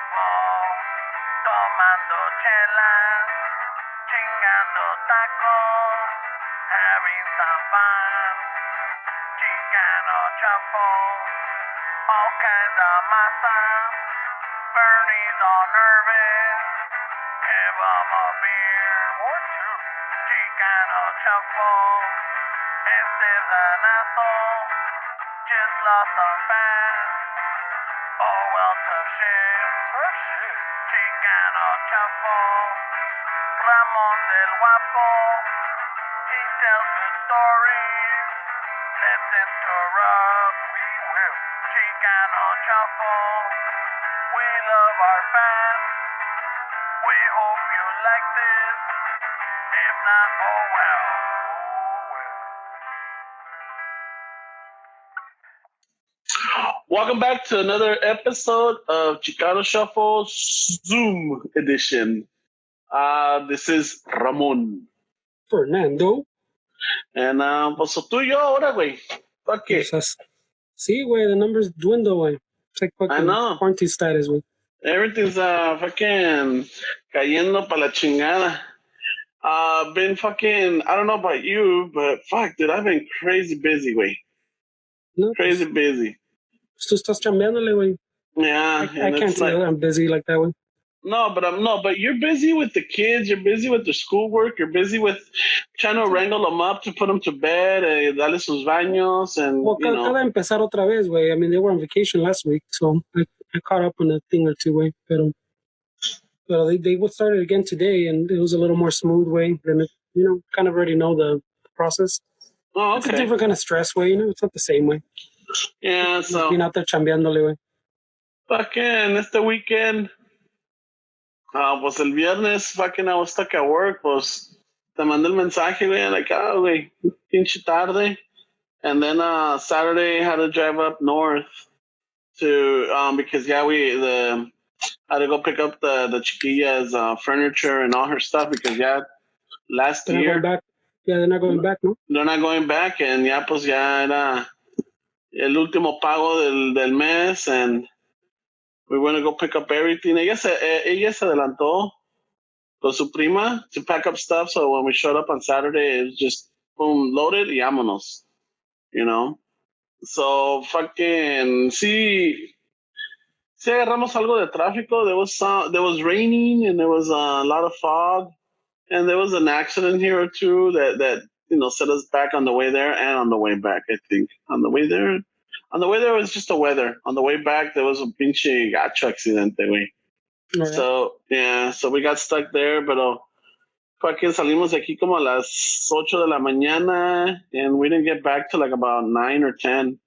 shuffle, tomando chelas, chingando tacos, having some fun. Chicano shuffle, all kinds of masa. Bernie's all nervous, give him a beer or two. Chicano shuffle, Este's an asshole, just lost some fans. Oh well, tough shit. Tough shit. Chicano shuffle, Ramon's el guapo, he tells good stories. Let's interrupt. We will. Chicano shuffle, we love our fans. We hope you like this. If not, oh well. Oh well. Welcome back to another episode of Chicano Shuffle Zoom edition. This is Ramon. Fernando. And pues tú y yo ahora, güey. Fuck it. Sí, güey, the numbers dwindle, güey. It's like I fucking know. quarantine status, güey. Everything's fucking cayendo pa la chingada. Been fucking, I don't know about you, but fuck, dude, I've been crazy busy, güey. No, Crazy busy. tú estás chambeándole, güey. Yeah. I can't say that I'm busy like that, güey. No, but you're busy with the kids. You're busy with their schoolwork. You're busy with trying to wrangle them up to put them to bed, darle sus baños, and Well, you know. cada empezar otra vez, güey. I mean, they were on vacation last week, so I caught up on a thing or two, güey. Pero they started again today, and it was a little more smooth, way. Then kind of already know the process. Oh, okay. It's a different kind of stress, way. It's not the same way. Yeah, so being out there chambeándole, güey. Fucking este weekend. Pues el viernes, fucking, I was stuck at work, pues, te mandé el mensaje, güey, like, güey, pinche tarde. And then, Saturday, had to drive up north to, because, yeah, had to go pick up the chiquilla's, furniture and all her stuff, because, yeah, last They're year. Not going back. Yeah, they're not going back, no? They're not going back, and ya, pues, ya era el último pago del mes, and we want to go pick up everything. Ella se adelantó con su prima to pack up stuff. So when we showed up on Saturday, it was just boom, loaded y vámonos. You know? So fucking, sí agarramos algo de tráfico. There was raining and there was a lot of fog. And there was an accident here or two that set us back on the way there and on the way back, I think. On the way there was just the weather. On the way back, there was a pinche gacho accidente, güey. Right. So we got stuck there, pero fucking salimos de aquí como a las 8 de la mañana, and we didn't get back till like about 9 or 10.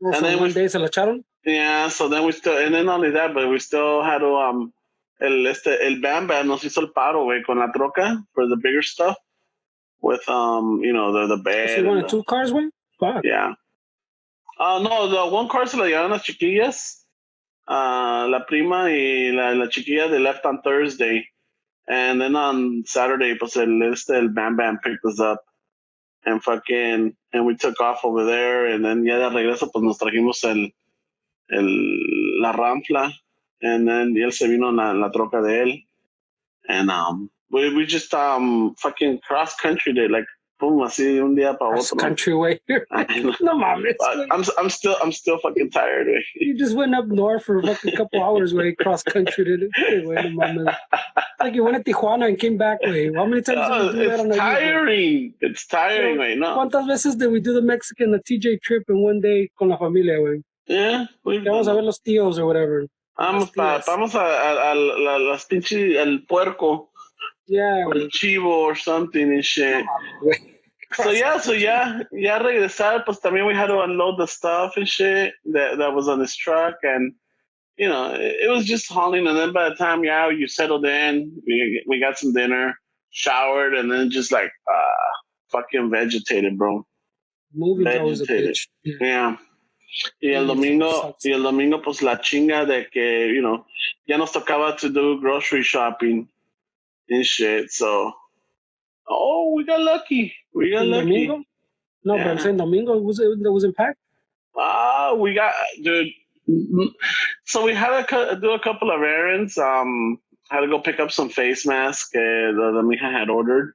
Well, and then one day se la echaron? Yeah, so then and then not only that, but we still had to, el Bam Bam nos hizo el paro, güey, con la troca for the bigger stuff with, the bed. So you wanted 2 cars, güey? Fuck. Yeah. No, the one car se la llevaron las chiquillas. La prima y la chiquilla, they left on Thursday. And then on Saturday, pues el Bam Bam picked us up. And we took off over there. And then ya de regreso, pues nos trajimos la Rampla. And then él se vino en la troca de él. And we just fucking cross country day, like boom, así de un día para otro. Cross country way. No mames. I'm still fucking tired, güey. You just went up north for a fucking couple hours, way cross country, dude. No mames. Like you went to Tijuana and came back, way. How many times did we do that on a tiring. It's tiring, güey. No. ¿Cuántas veces did we do the Mexican, the TJ trip in one day con la familia, güey? Yeah. Vamos a ver los tíos or whatever. Vamos a las pinches, el puerco. Yeah. Or el chivo or something and shit. So ya regresar, pues también we had to unload the stuff and shit that was on this truck, and it was just hauling. And then by the time you settled in, we got some dinner, showered, and then just like fucking vegetated, bro. Moving always a bitch. Yeah. Y el domingo, pues la chinga de que, ya nos tocaba to do grocery shopping and shit. So, we got lucky. Domingo? No, but I'm saying Domingo, was in pack? We got, dude, So we had to do a couple of errands. Had to go pick up some face masks the mija had ordered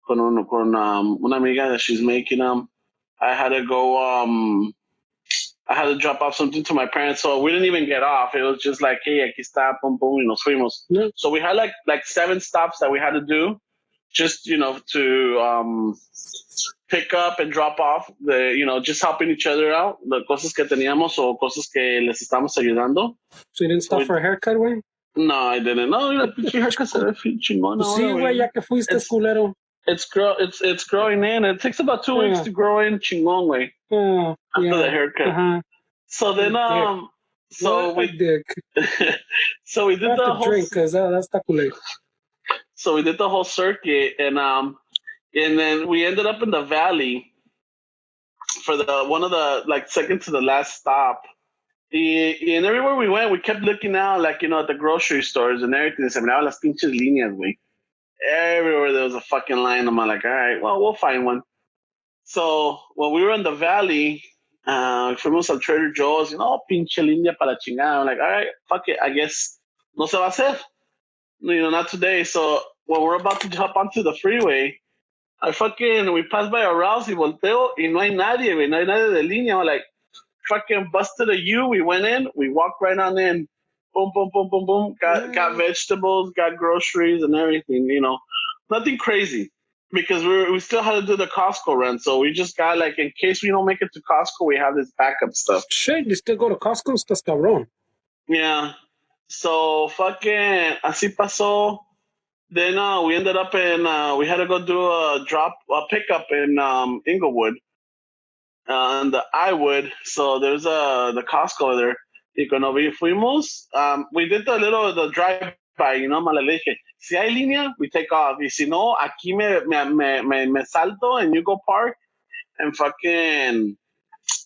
con una amiga that she's making them. I had to go. I had to drop off something to my parents, so we didn't even get off. It was just like, hey, aquí está, pum pum, nos fuimos. Yeah. So we had like 7 stops that we had to do, just to pick up and drop off just helping each other out, the cosas que teníamos o cosas que les estamos ayudando. So you didn't stop for a haircut, güey? No, I didn't. No, la pinche haircut se ve chingona Pues sí, ahora, güey, ya que fuiste, culero. It's growing in. It takes about 2 weeks to grow in chingón, güey. After the haircut. Uh-huh. So then, so we did the whole drink because that's taculate. So we did the whole circuit, and then we ended up in the valley for one of the like second to the last stop. And everywhere we went, we kept looking out, like, at the grocery stores and everything. Se miraban las pinches líneas, güey. Everywhere there was a fucking line. I'm like, all right, well, we'll find one. So when we were in the valley, fuimos al Trader Joe's, pinche línea para la chingada. I'm like, all right, fuck it, I guess no se va a hacer. Not today. So when we're about to hop onto the freeway, we passed by a Rouse y volteo y no hay nadie, güey. No hay nadie de línea. I'm like, fucking busted a U. We went in, we walked right on in. Boom, boom, boom, boom, boom. Got vegetables, got groceries and everything, Nothing crazy. Because we still had to do the Costco run. So we just got, like, in case we don't make it to Costco, we have this backup stuff. Shit, you still go to Costco? Estás cabrón. Yeah. So fucking así pasó. Then we ended up we had to go do a pickup in Inglewood. And the Iwood, so there's the Costco there. Y cuando fuimos, we did the drive-by, me le dije, si hay línea, we take off. Y si no, aquí me salto and you go park and fucking,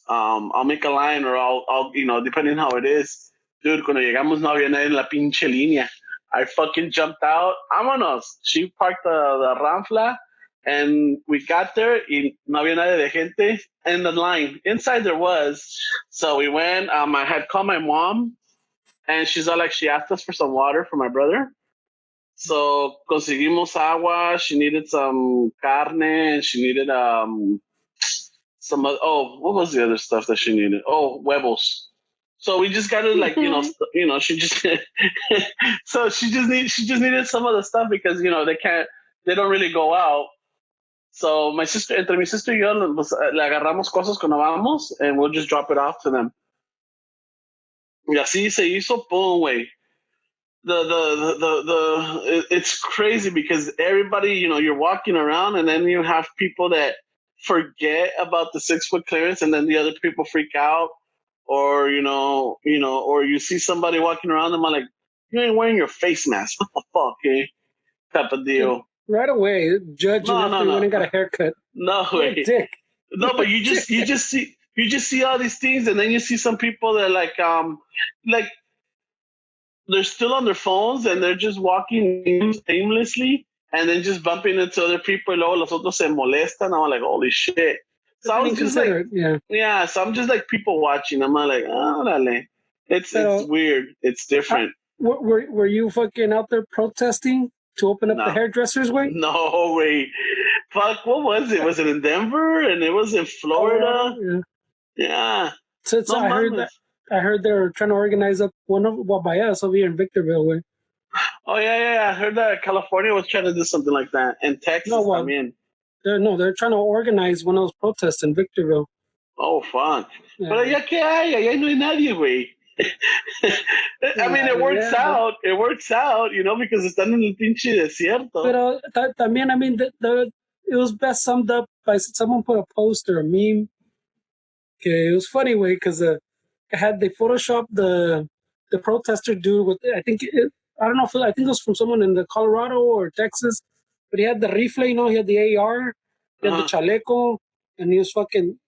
I'll make a line or I'll depending how it is. Dude, cuando llegamos no había nadie en la pinche línea. I fucking jumped out. Vámonos. She parked the Ramfla. And we got there, y no había nadie de gente in the line. Inside there was. So we went. I had called my mom, and she asked us for some water for my brother. So conseguimos agua. She needed some carne, and she needed some. What was the other stuff that she needed? Oh, huevos. So we just got to she just. So she just needed some of the stuff because they don't really go out. So entre mi sister y yo, le agarramos cosas cuando vamos, and we'll just drop it off to them. Y así se hizo, boom, güey. It's crazy because everybody, you're walking around, and then you have people that forget about the 6-foot clearance, and then the other people freak out, or or you see somebody walking around, and I'm like, you ain't wearing your face mask. What the fuck, eh? Type of deal. Right away, judging after you went and got a haircut. No way. Dick. No, but you just see all these things, and then you see some people that like they're still on their phones and they're just walking aimlessly and then just bumping into other people. And luego los otros se molestan. I'm like, holy shit. So I was just like, yeah. So I'm just like people watching. I'm like, oh, dale. It's weird. It's different. Were you fucking out there protesting to open up the hairdressers way? No way. Fuck, what was it? Was it in Denver? And it was in Florida? Yeah. So I heard they were trying to organize up by us over here in Victorville way. Oh yeah. I heard that California was trying to do something like that. And Texas, they're trying to organize one of those protests in Victorville. Oh, fuck. Yeah. Pero allá que hay? Allá no hay nadie, güey. I mean, it works out. It works out, because están en el pinche desierto. Pero también, I mean, it was best summed up by someone put a post or a meme. Okay, it was funny way because they photoshopped the protester dude with I think it was from someone in the Colorado or Texas, but he had the rifle, he had the AR, he had the chaleco, and he was fucking.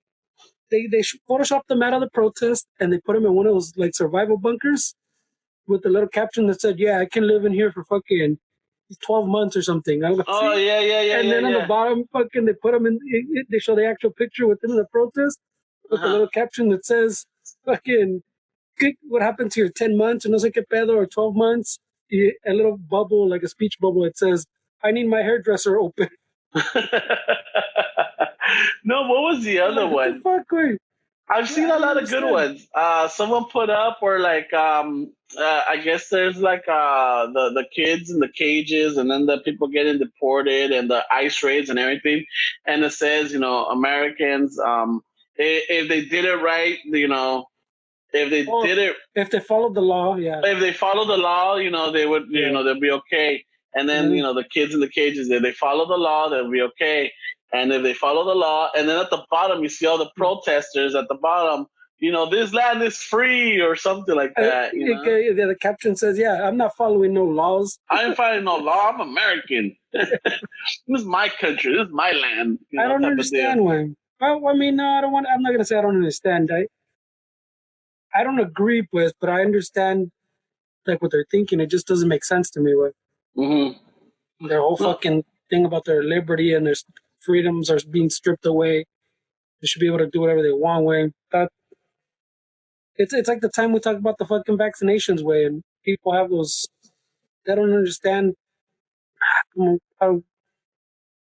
They photoshopped him out of the protest and they put him in one of those like survival bunkers with the little caption that said, "Yeah, I can live in here for fucking 12 months or something." Yeah. And then on the bottom, fucking, they put him in. They show the actual picture with him in the protest with the little caption that says, "Fucking what happened to your 10 months or no sé qué pedo or 12 months? A little bubble, like a speech bubble. It says, I need my hairdresser open. No, what was the other Like, what the one? fuck, wait? I've seen I a don't lot of good understand. ones. Someone put up where like I guess there's like the kids in the cages and then the people getting deported and the ICE raids and everything, and it says Americans if they did it right, if they Oh, did it if they followed the law, yeah. if they follow the law, they would, Yeah. they'll be okay. And then, Mhm. the kids in the cages, if they follow the law, they'll be okay. And if they follow the law, and then at the bottom, you see all the protesters at the bottom, this land is free or something like that, The caption says, yeah, I'm not following no laws. I ain't fighting no law. I'm American. This is my country. This is my land, I don't type of deal. understand why. Well, I mean, no, I don't want. I'm not gonna say I don't understand. I don't agree with, but I understand like what they're thinking. It just doesn't make sense to me. What their whole No, fucking thing about their liberty and their freedoms are being stripped away. They should be able to do whatever they want. Way that it's like the time we talked about the fucking vaccinations way, and people have those. They don't understand how.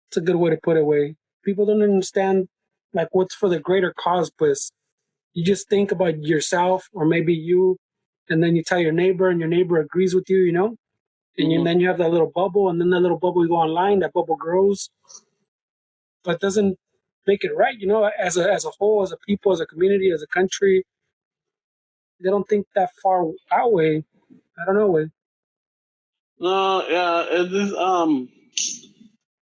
It's a good way to put it. Way people don't understand like what's for the greater cause. Pues you just think about yourself or maybe you, and then you tell your neighbor, and your neighbor agrees with you. Then you have that little bubble, and then that little bubble you go online, that bubble grows, but doesn't make it right. As a whole, as a people, as a community, as a country, they don't think that far out way. I don't know way. no, yeah, it is.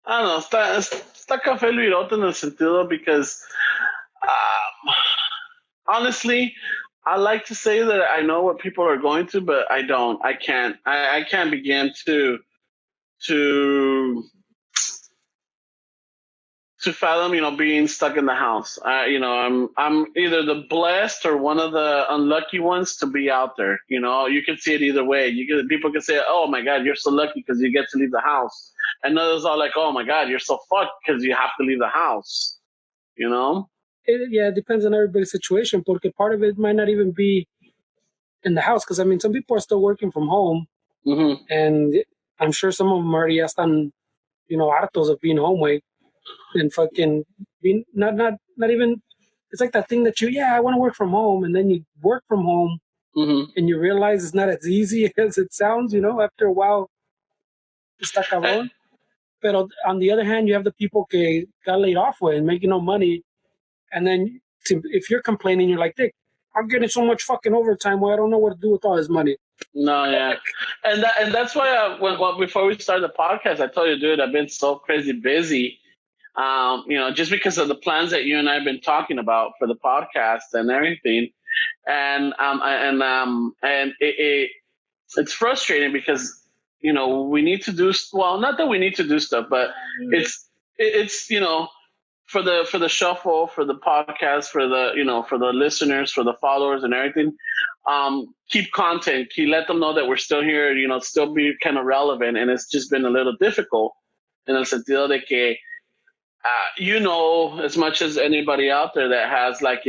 I don't know. Está café el virote en el sentido because honestly, I like to say that I know what people are going through, but I don't. I can't. I can't begin to to fathom, being stuck in the house. I'm either the blessed or one of the unlucky ones to be out there. You can see it either way. People can say, "Oh my God, you're so lucky because you get to leave the house," and others are like, "Oh my God, you're so fucked because you have to leave the house." You know. Yeah, it depends on everybody's situation. Porque part of it might not even be in the house, because I mean, some people are still working from home, Mm-hmm. and I'm sure some of them already están, hartos of being home way and fucking being not even. It's like that thing that I want to work from home, and then you work from home, Mm-hmm. and you realize it's not as easy as it sounds. After a while, está cabrón. But on the other hand, you have the people que got laid off with and making no money, and then if you're complaining, you're like, "Dick, I'm getting so much fucking overtime where I don't know what to do with all this money." No, yeah, and that's why before we started the podcast, I told you, dude, I've been so crazy busy. Just because of the plans that you and I have been talking about for the podcast and everything, and it's frustrating because we need to do well. Not that we need to do stuff, but it's for the shuffle, for the podcast, for the for the listeners, for the followers and everything. Keep content, let them know that we're still here, still be kind of relevant. And it's just been a little difficult in el sentido de que as much as anybody out there that has like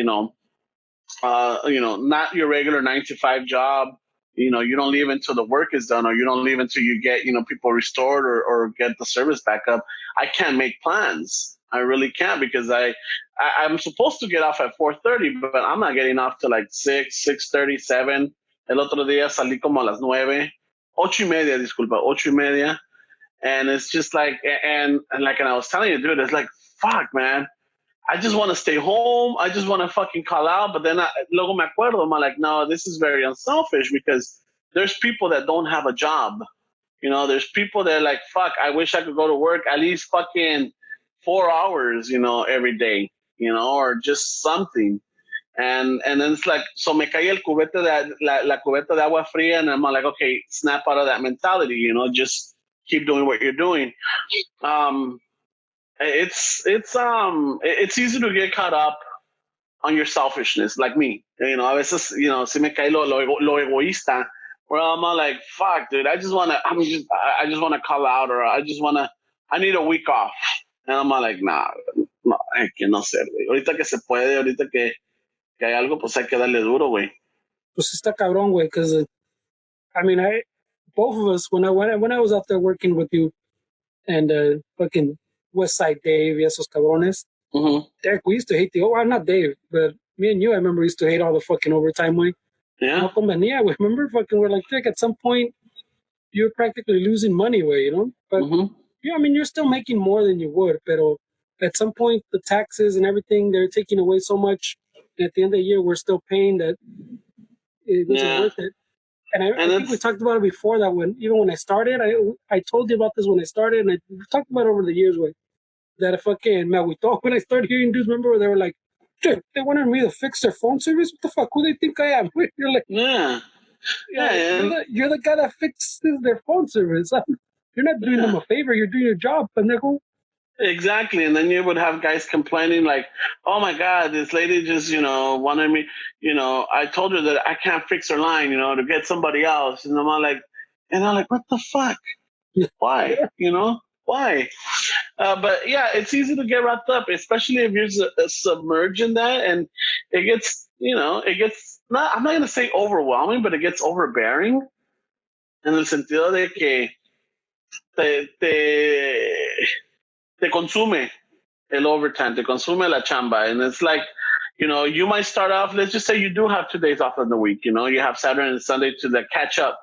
not your regular 9 to 5 job. You don't leave until the work is done, or you don't leave until you get, people restored or get the service back up. I can't make plans. I really can't because I'm supposed to get off at 4:30, but I'm not getting off till like 6:30, 7. El otro día salí como a las 9, 8:30, disculpa, 8:30. And it's just like, and I was telling you, dude, it's like, fuck, man. I just want to stay home. I just want to fucking call out. But then luego me acuerdo, I'm like, no, this is very unselfish because there's people that don't have a job. There's people that are like, fuck, I wish I could go to work at least fucking 4 hours, every day, or just something. And then it's like, so me cae el cubete la cubeta de agua fría, and I'm like, okay, snap out of that mentality, just keep doing what you're doing. Um, it's easy to get caught up on your selfishness, like me. A veces, si me cae lo egoísta, where I'm like, fuck, dude, I just want to call out, or I need a week off. And I'm like, nah, no, hay que no ser, güey. Ahorita que se puede, ahorita que hay algo, pues hay que darle duro, güey. pues está cabrón, güey, because I mean, both of us when I was out there working with you and fucking West Side Dave, y esos cabrones, Derek, we used to hate not Dave, but me and you, I remember used to hate all the fucking overtime, way. Yeah. No convenía, güey. Remember, fucking, we're like, Dick, at some point, you're practically losing money, way, you know? But yeah, I mean, you're still making more than you would, pero at some point, the taxes and everything, they're taking away so much. And at the end of the year, we're still paying that it wasn't worth it. And I think we talked about it before that when I started, I told you about this when I started, and we talked about it over the years, way. That a fucking man, we thought when I started hearing dudes, remember where they were like, dude, they wanted me to fix their phone service? What the fuck? Who they think I am? You're like, you're the guy that fixes their phone service. You're not doing them a favor. You're doing your job, pendejo. Exactly. And then you would have guys complaining like, oh my God, this lady just, wanted me, I told her that I can't fix her line, to get somebody else. And I'm like, what the fuck? Why? Why? But yeah, it's easy to get wrapped up, especially if you're submerged in that, and it gets, not, I'm not going to say overwhelming, but it gets overbearing en el sentido de que te consume el overtime, te consume la chamba. And it's like, you might start off, let's just say you do have 2 days off in the week, you have Saturday and Sunday to catch up.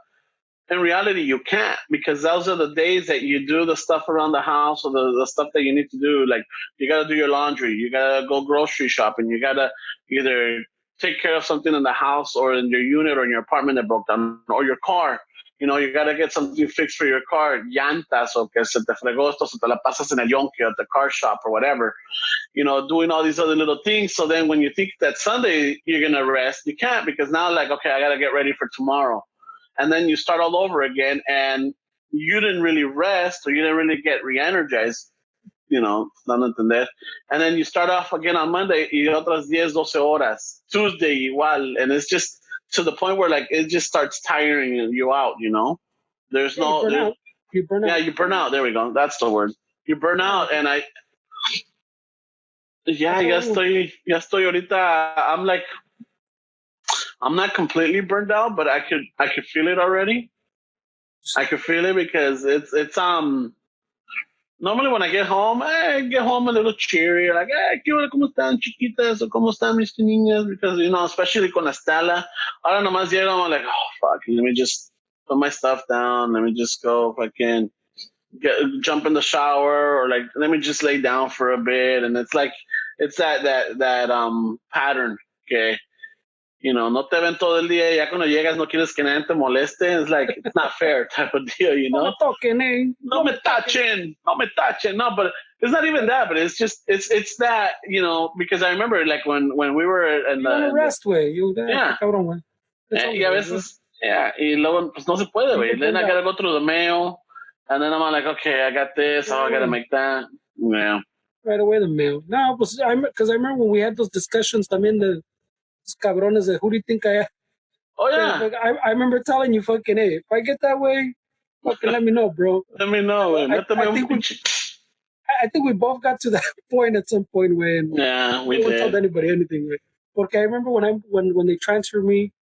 In reality, you can't, because those are the days that you do the stuff around the house or the stuff that you need to do. Like, you got to do your laundry, you got to go grocery shopping, you got to either take care of something in the house or in your unit or in your apartment that broke down, or your car. You got to get something fixed for your car, llantas, o que se te fregó esto, se te la pasas en el yonki at the car shop or whatever. Doing all these other little things. So then when you think that Sunday you're going to rest, you can't, because now, like, okay, I got to get ready for tomorrow. And then you start all over again, and you didn't really rest, or you didn't really get re-energized, no entender. And then you start off again on Monday, y otras 10, 12 horas. Tuesday igual, and it's just to the point where, like, it just starts tiring you out, There's You burn out. Yeah, you burn out. There we go. That's the word. You burn out, and ya estoy ahorita, I'm like, I'm not completely burned out, but I could feel it already. I could feel it because it's normally when I get home a little cheery, like, ¿qué hora, cómo están chiquitas, o cómo están mis niñas? Because, especially con Estela, ahora nomás llego, I'm like, oh fuck, let me just put my stuff down, let me just go if I can jump in the shower, or like, let me just lay down for a bit. And it's like, it's that pattern, okay? No te ven todo el día, ya cuando llegas no quieres que nadie te moleste. It's like, it's not fair type of deal, No me toquen, eh? No me tachen. No, but it's not even that, but it's just, it's that, because I remember, like, when we were in you want to rest, way. Yeah. Cabrón, güey. Y a veces, y luego, pues no se puede, güey. Then I gotta go through the mail, and then I'm like, okay, I got this, I gotta make that. Yeah. Right away, the mail. No, because I remember when we had those discussions también de cabrones de who do you think I am? Oh, yeah. I remember telling you, fucking, hey, if I get that way, fucking let me know, bro. Let me know. I think we both got to that point at some point when we didn't tell anybody anything. Right? Porque I remember when they transferred me,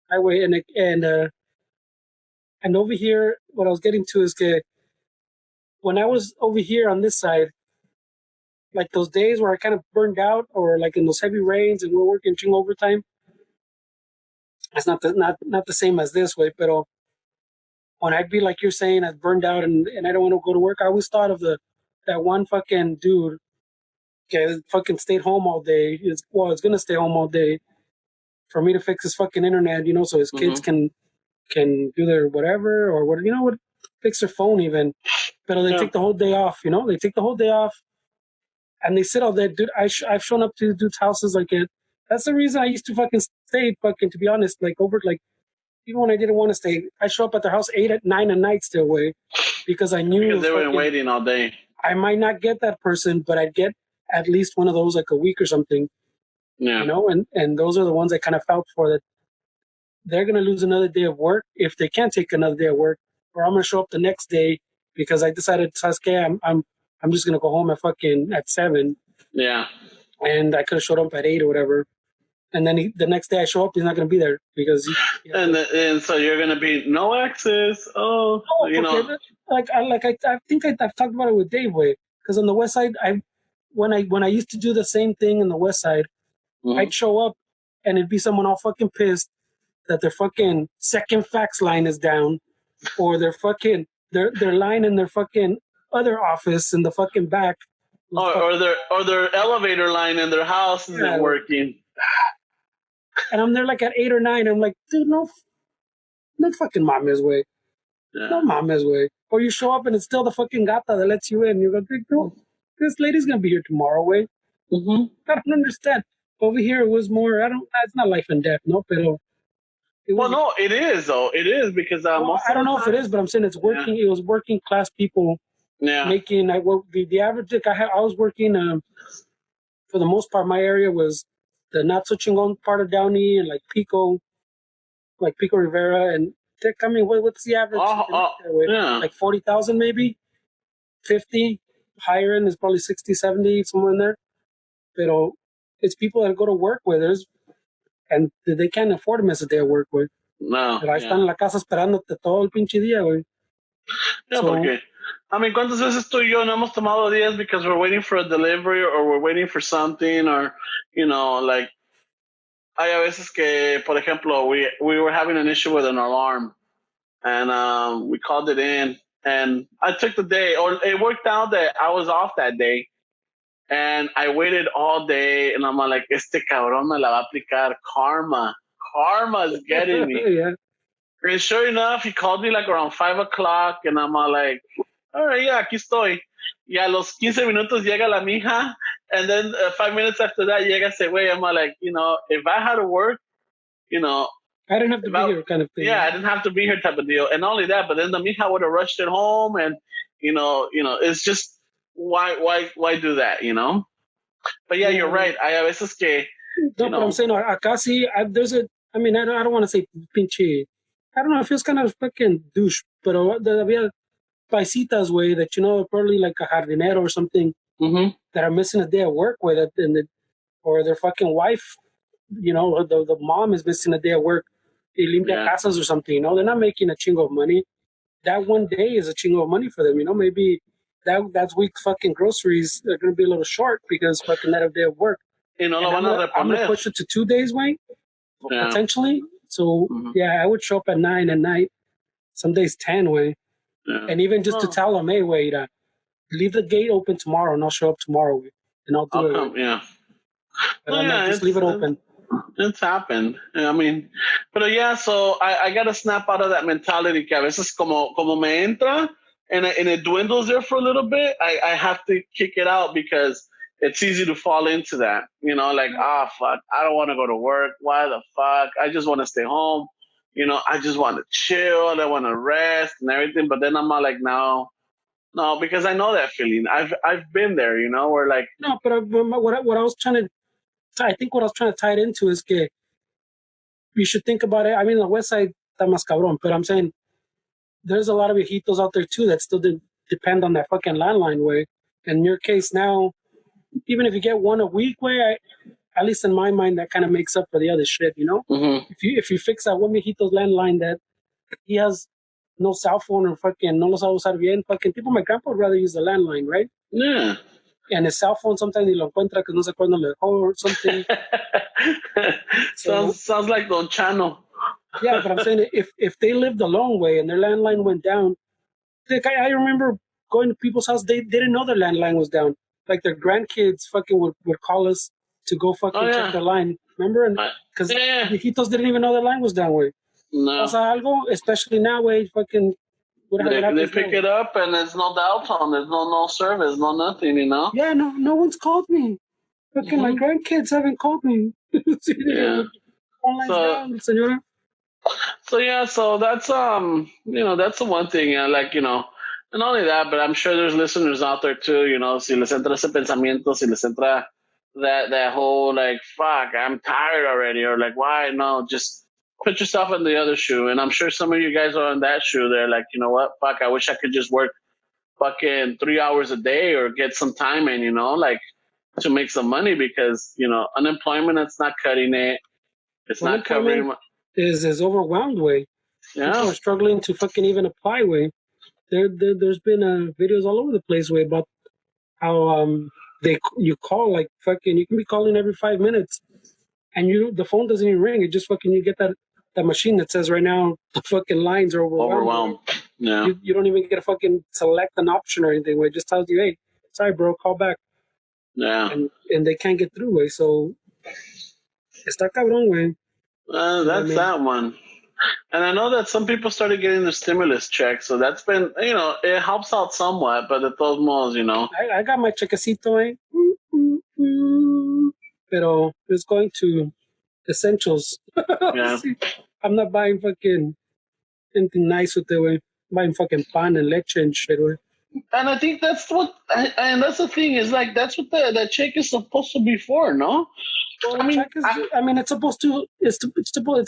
and over here, what I was getting to is that when I was over here on this side, like those days where I kind of burned out, or like in those heavy rains and we're working ching overtime, it's not the same as this way. But when I'd be like you're saying, I'd burned out and I don't want to go to work, I always thought of that one fucking dude. Okay, fucking stayed home all day. It's gonna stay home all day for me to fix his fucking internet, so his kids can do their whatever, or what, fix their phone even. But they take the whole day off, They take the whole day off, and they sit all day, dude. I've shown up to dudes' houses like it. That's the reason I used to fucking stay, fucking, to be honest, like over, like, even when I didn't want to stay, I show up at their house 8 at 9 at night still, way, because I knew because they were waiting all day. I might not get that person, but I'd get at least one of those like a week or something. Yeah. And those are the ones I kind of felt for, that they're gonna lose another day of work if they can't take another day of work, or I'm gonna show up the next day because I decided, Sasuke, I'm just gonna go home at 7. Yeah. And I could have showed up at 8 or whatever. And then the next day I show up, he's not going to be there because and so you're gonna be no access. Oh, you know. I think I've talked about it with Dave way, because on the west side when I used to do the same thing in the west side, I'd show up and it'd be someone all fucking pissed that their fucking second fax line is down, or their fucking their line in their fucking other office in the fucking back. Or their elevator line in their house isn't working. And I'm there like at 8 or 9. I'm like, dude, no fucking mames way. Yeah. No mames way. Or you show up and it's still the fucking gata that lets you in. You go, dude, this lady's gonna be here tomorrow way. Mm-hmm. I don't understand. Over here it was more. It's not life and death, no, pero. No, it is though. It is because most. I don't know if it is, but I'm saying it's working. Yeah. It was working class people. Yeah. Making the average. I was working. For the most part, my area was the not so chingon part of Downey and like Pico Rivera, and I mean, what's the average? Yeah. Like 40,000 maybe, 50. Higher end is probably 60, 70, somewhere in there. Pero it's people that go to work with us, and they can't afford to miss a day of work with. No. Pero ahí están en la casa esperándote todo el pinche día, güey. Yeah, porque, I mean, ¿cuántas veces tú y yo no hemos tomado días because we're waiting for a delivery or we're waiting for something or, you know, like, hay a veces que, por ejemplo, we were having an issue with an alarm and we called it in and I took the day, or it worked out that I was off that day and I waited all day and I'm like, este cabrón me la va a aplicar. Karma's getting me. Yeah. And sure enough, he called me like around 5 o'clock and I'm all like, all right, yeah, aquí estoy. Y a los 15 minutos llega la mija, and then 5 minutes after that llega ese güey. I'm like, you know, if I had to work, you know. I didn't have to be here kind of thing. Yeah, I didn't have to be here type of deal. And not only that, but then the mija would have rushed it home and, you know, it's just, why do that, you know? But yeah, you're right. Hay a veces que, no, but I'm saying, acá sí, there's a, I mean, I don't want to say pinche, I don't know, it feels kind of fucking douche, but había paisitas, way that, you know, probably like a jardinero or something that are missing a day of work with it, or their fucking wife, you know, the mom is missing a day of work, y limpia casas or something, you know, they're not making a chingo of money. That one day is a chingo of money for them, you know, maybe that week's fucking groceries are going to be a little short because fucking that day of work. You know, I'm going to push it to 2 days, Wayne, potentially. So, I would show up at 9 at night, some days 10, Wayne. Yeah. And even just to tell them, hey, wait, leave the gate open tomorrow and I'll show up tomorrow, Wayne, and I'll do it. Come, yeah. But just leave it open. It's happened. I mean, but yeah, so I got to snap out of that mentality que a veces como me entra and it dwindles there for a little bit, I have to kick it out because it's easy to fall into that. You know, like, fuck, I don't want to go to work. Why the fuck? I just want to stay home. You know, I just want to chill. I want to rest and everything. But then I'm all like, no, because I know that feeling. I've been there, you know, where like. No, but what I was trying to, I think what I was trying to tie it into is que you should think about it. I mean, the West Side está más cabrón, but I'm saying there's a lot of viejitos out there too that still depend on that fucking landline way. And in your case now, even if you get one a week way, at least in my mind, that kind of makes up for the other shit, you know? Mm-hmm. If you fix that one viejito's landline that he has no cell phone or fucking no lo sabe usar bien, fucking people, my grandpa would rather use the landline, right? Yeah. And his cell phone sometimes ni lo encuentra que no sé cuándo le dejó or something. Sounds like Don Chano. Yeah, but I'm saying if they lived a long way and their landline went down, like I remember going to people's house, they didn't know their landline was down. Like their grandkids fucking would call us to go fucking check their line. Remember? Because viejitos didn't even know their line was down, way. No. Pasa algo, especially now, way, fucking. They pick it up and there's no dial tone, there's no service, no nothing, you know? Yeah, no one's called me. Fucking my grandkids haven't called me. Yeah. Down, señora. So that's you know, that's the one thing, like, you know, and not only that, but I'm sure there's listeners out there too, you know, si les entra ese pensamiento, si les entra that whole like, fuck, I'm tired already, or like, why? No, just put yourself in the other shoe. And I'm sure some of you guys are in that shoe. They're like, you know what, fuck, I wish I could just work fucking 3 hours a day or get some time in, you know, like, to make some money because unemployment it's not cutting it. It's not covering. Is overwhelmed way. Yeah. People are struggling to fucking even apply way. There's been videos all over the place way about how you call like fucking you can be calling every 5 minutes and the phone doesn't even ring. It just fucking you get that machine that says right now the fucking lines are overwhelmed. Yeah. You don't even get to fucking select an option or anything. Where it just tells you, hey, sorry, bro, call back. Yeah. And they can't get through way. So está cabrón way. That's that one. And I know that some people started getting their stimulus check, so that's been, it helps out somewhat, but at those modos, I got my chequecito, eh? Pero it's going to essentials. Yeah. I'm not buying fucking anything nice with it, way. I'm buying fucking pan and leche and shit, way. And I think that's that's the thing is like that's what the check is supposed to be for, no? Well, it's supposed to. It's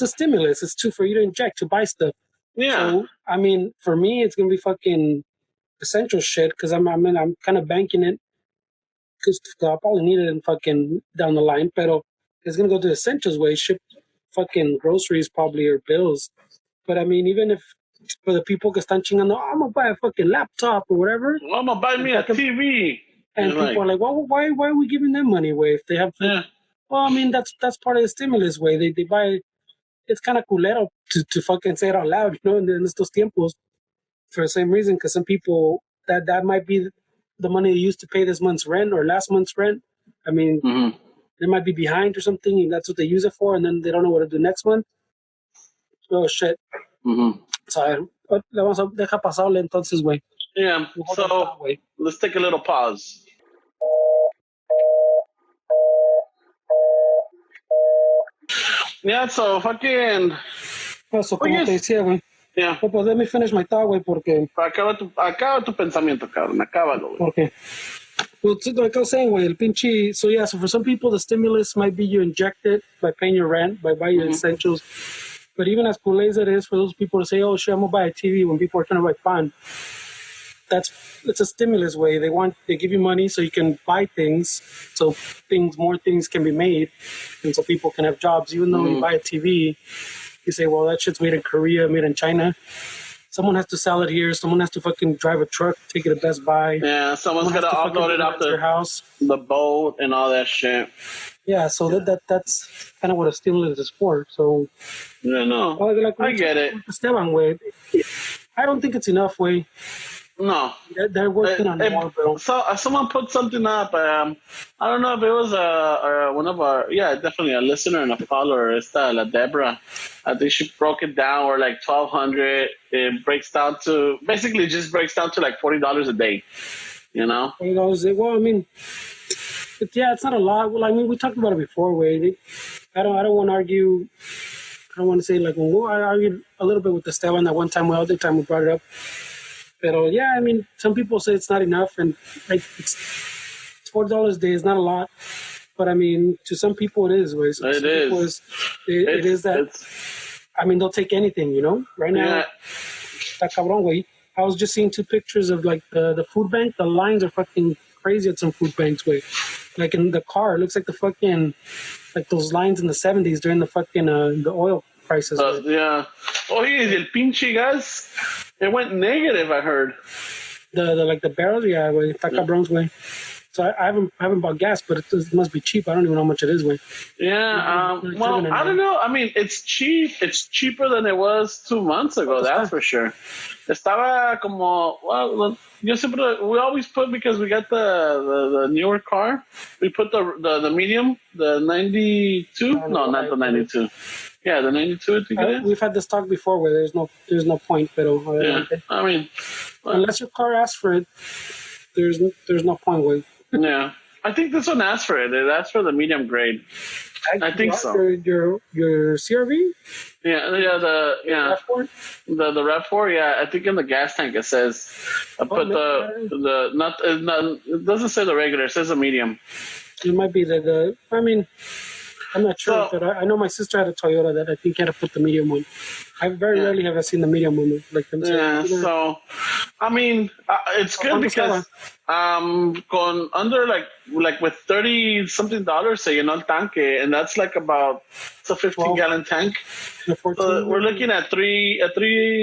a stimulus. It's for you to inject to buy stuff. Yeah. So I mean, for me, it's gonna be fucking essential shit because I'm kind of banking it because I'll probably need it in fucking down the line. But it's gonna go to essentials way, ship fucking groceries probably or bills. But I mean, even if for the people que están chingando, I'm gonna buy a fucking laptop or whatever. Well, I'm gonna buy me a TV. And people are like, well, why are we giving them money away if they have? Yeah. Well, I mean, that's part of the stimulus way. They buy. It's kind of culero to fucking say it out loud, in estos tiempos. For the same reason, because some people that might be the money they used to pay this month's rent or last month's rent. I mean, they might be behind or something, and that's what they use it for, and then they don't know what to do next month. Oh shit. So le vamos a dejar pasarle entonces, güey. Yeah. So let's take a little pause. Yeah, so fucking. Eso, como te decía, güey. Yeah. Pues let me finish my thought, güey, porque. Acaba tu pensamiento, cabrón. Acábalo, güey. Okay. Well, like I was saying, güey, el pinche. So yeah, so for some people, the stimulus might be you inject it by paying your rent, by buying your essentials. But even as cool as it is for those people to say, "Oh shit, I'm gonna buy a TV," when people are trying to buy pan, it's a stimulus way. They give you money so you can buy things, so more things can be made, and so people can have jobs. Even though you buy a TV, you say, well, that shit's made in Korea, made in China. Someone has to sell it here. Someone has to fucking drive a truck, take it to Best Buy. Yeah, someone's got to upload it off their house, the boat, and all that shit. Yeah, so that's kind of what a stimulus is for. So yeah, no, I get it. Esteban, way, I don't think it's enough, way. No, they're working on more, bro. So someone put something up. I don't know if it was one of our definitely a listener and a follower. It's La Deborah. I think she broke it down, or like 1,200. It breaks down to basically just breaks down to like $40 a day. $40 well, I mean, it's not a lot. Well, I mean, we talked about it before. Way I don't want to argue. I don't want to say like I argued a little bit with Esteban that one time. Well, the time we brought it up. But yeah, I mean, some people say it's not enough, and like it's $40 a day is not a lot. But I mean, to some people it is. So it is. It is that. I mean, they'll take anything, Right now, I was just seeing 2 pictures of like the food bank. The lines are fucking crazy at some food banks. Like in the car, it looks like the fucking like those lines in the 70s during the fucking the oil prices. Yeah. Oh, el pinche gas. It went negative, I heard. The barrels, yeah, güey. Está cabrón, güey. So I haven't bought gas, but it must be cheap. I don't even know how much it is, güey. Yeah, well, I don't know. I mean, it's cheap. It's cheaper than it was 2 months ago, that's for sure. Estaba como, well, we always put, because we got the newer car, we put the medium, the 92. No, not the 92. Yeah, the 92. I think we've had this talk before where there's no point, pero I mean, unless your car asks for it, there's no point, way. Yeah, I think this one asks for it. It asks for the medium grade. I think so. Your CRV? Yeah. The RAV4. Yeah, I think in the gas tank it says. It doesn't say the regular. It says a medium. It might be I mean, I'm not sure, So- but I know my sister had a Toyota that I think had to put the medium one. I very rarely have I seen the medium one like them. Yeah, so I mean, it's good because con under like with $30 something se llenó el tanque, and that's like about it's a 15-gallon tank. The 14, So we're looking at three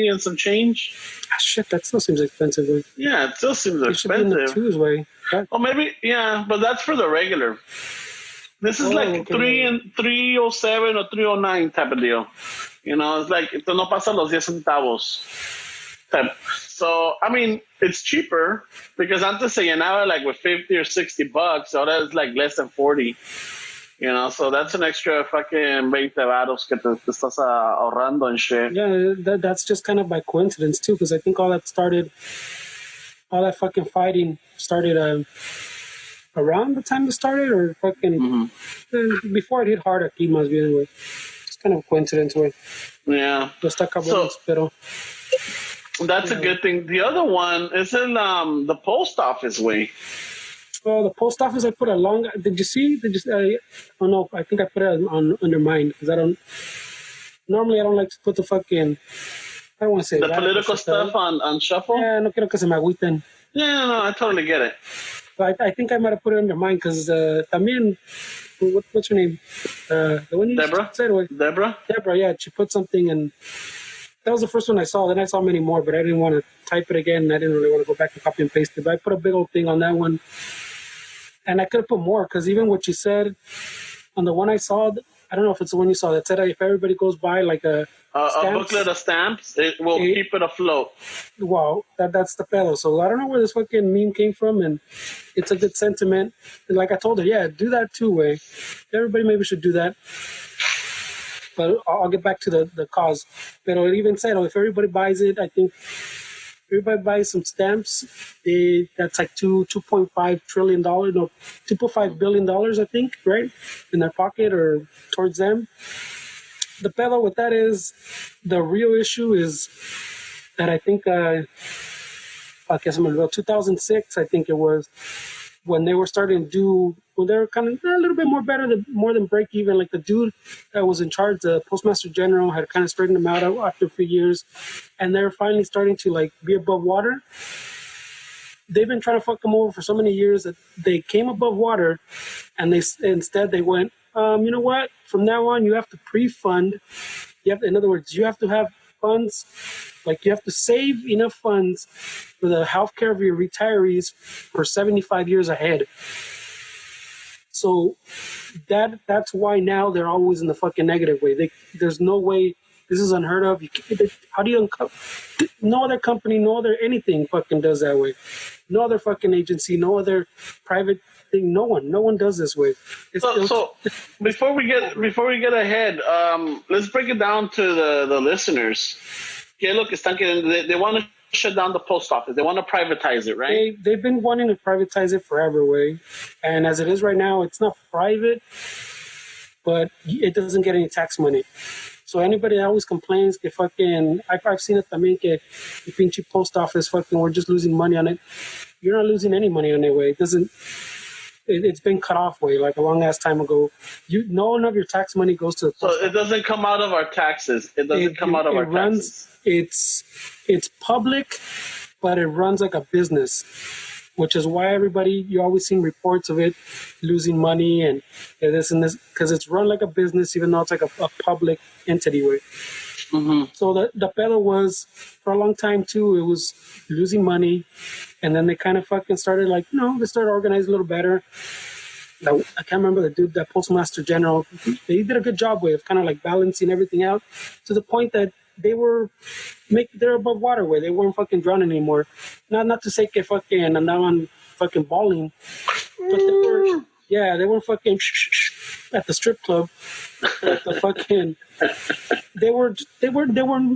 and some change. Ah, shit, that still seems expensive. Way. Yeah, it still seems It should be in the expensive. twos way. Oh, maybe but that's for the regular. This is like 307 or 309 type of deal. You know, it's like esto no pasa los 10 centavos. Type. So I mean, it's cheaper because antes se llenaba like with $50 or $60. Ahora it's like less than 40. You know, so that's an extra fucking 20 varos que te estás ahorrando and shit. Yeah, that's just kind of by coincidence too, because I think all that fucking fighting started around the time it started, or fucking before it hit hard at Kimas, anyway. It's kind of a coincidence, way. Yeah. Pero that's a good thing. The other one is in the post office way. Oh, the post office, I put a long. Did you see? Oh no, I think I put it on under mine because I don't. Normally, I don't like to put the fucking. I don't want to say the political stuff on shuffle. Yeah, no quiero que se me agüiten. Yeah, no, I totally get it. But I think I might have put it under mine because también. What's her name? The one you Deborah. said away. Deborah, yeah, she put something, and that was the first one I saw. Then I saw many more, but I didn't want to type it again. And I didn't really want to go back and copy and paste it. But I put a big old thing on that one. And I could have put more because even what you said on the one I saw, I don't know if it's the one you saw that said if everybody goes by like a booklet of stamps, it will keep it afloat. Wow, that's the pedo. So I don't know where this fucking meme came from, and it's a good sentiment. And like I told her, yeah, do that too, way. Everybody maybe should do that. But I'll get back to the cause. But it even said, if everybody buys it, I think everybody buys some stamps. That's like $2.5 trillion, no, $2.5 billion, I think, right, in their pocket or towards them. The pedo with that is the real issue is that I think, 2006, I think it was, when they were starting to do, well, they were kind of a little bit more than break even. Like the dude that was in charge, the Postmaster General, had kind of straightened them out after a few years, and they're finally starting to like be above water. They've been trying to fuck them over for so many years that they came above water, and instead they went, you know what? From now on, you have to pre-fund. In other words, you have to have funds, like you have to save enough funds for the healthcare of your retirees for 75 years ahead. So that's why now they're always in the fucking negative way. There's no way. This is unheard of. How do you no other company, no other anything fucking does that way. No other fucking agency, no other private thing. No one does this way. So before we get ahead, let's break it down to the listeners. ¿Qué es lo que están queriendo? They want to shut down the post office. They want to privatize it, right? They've been wanting to privatize it forever, way. And as it is right now, it's not private, but it doesn't get any tax money. So anybody that always complains que fucking, I've seen it también que the pinche post office fucking, we're just losing money on it. You're not losing any money on it, way. It's been cut off, way, like a long ass time ago. None of your tax money goes to the post office. So it doesn't come out of our taxes. It doesn't come out of our taxes. It's public, but it runs like a business, which is why you always see reports of it losing money and this and this, because it's run like a business, even though it's like a public entity way. Mm-hmm. So the pedo was, for a long time too, it was losing money, and then they kind of fucking started they started organizing a little better. I can't remember the dude, that Postmaster General, they did a good job of kind of like balancing everything out to the point that they're above water where they weren't fucking drowning anymore. Not to say que fucking andaban fucking balling, but they weren't fucking at the strip club. The fucking they weren't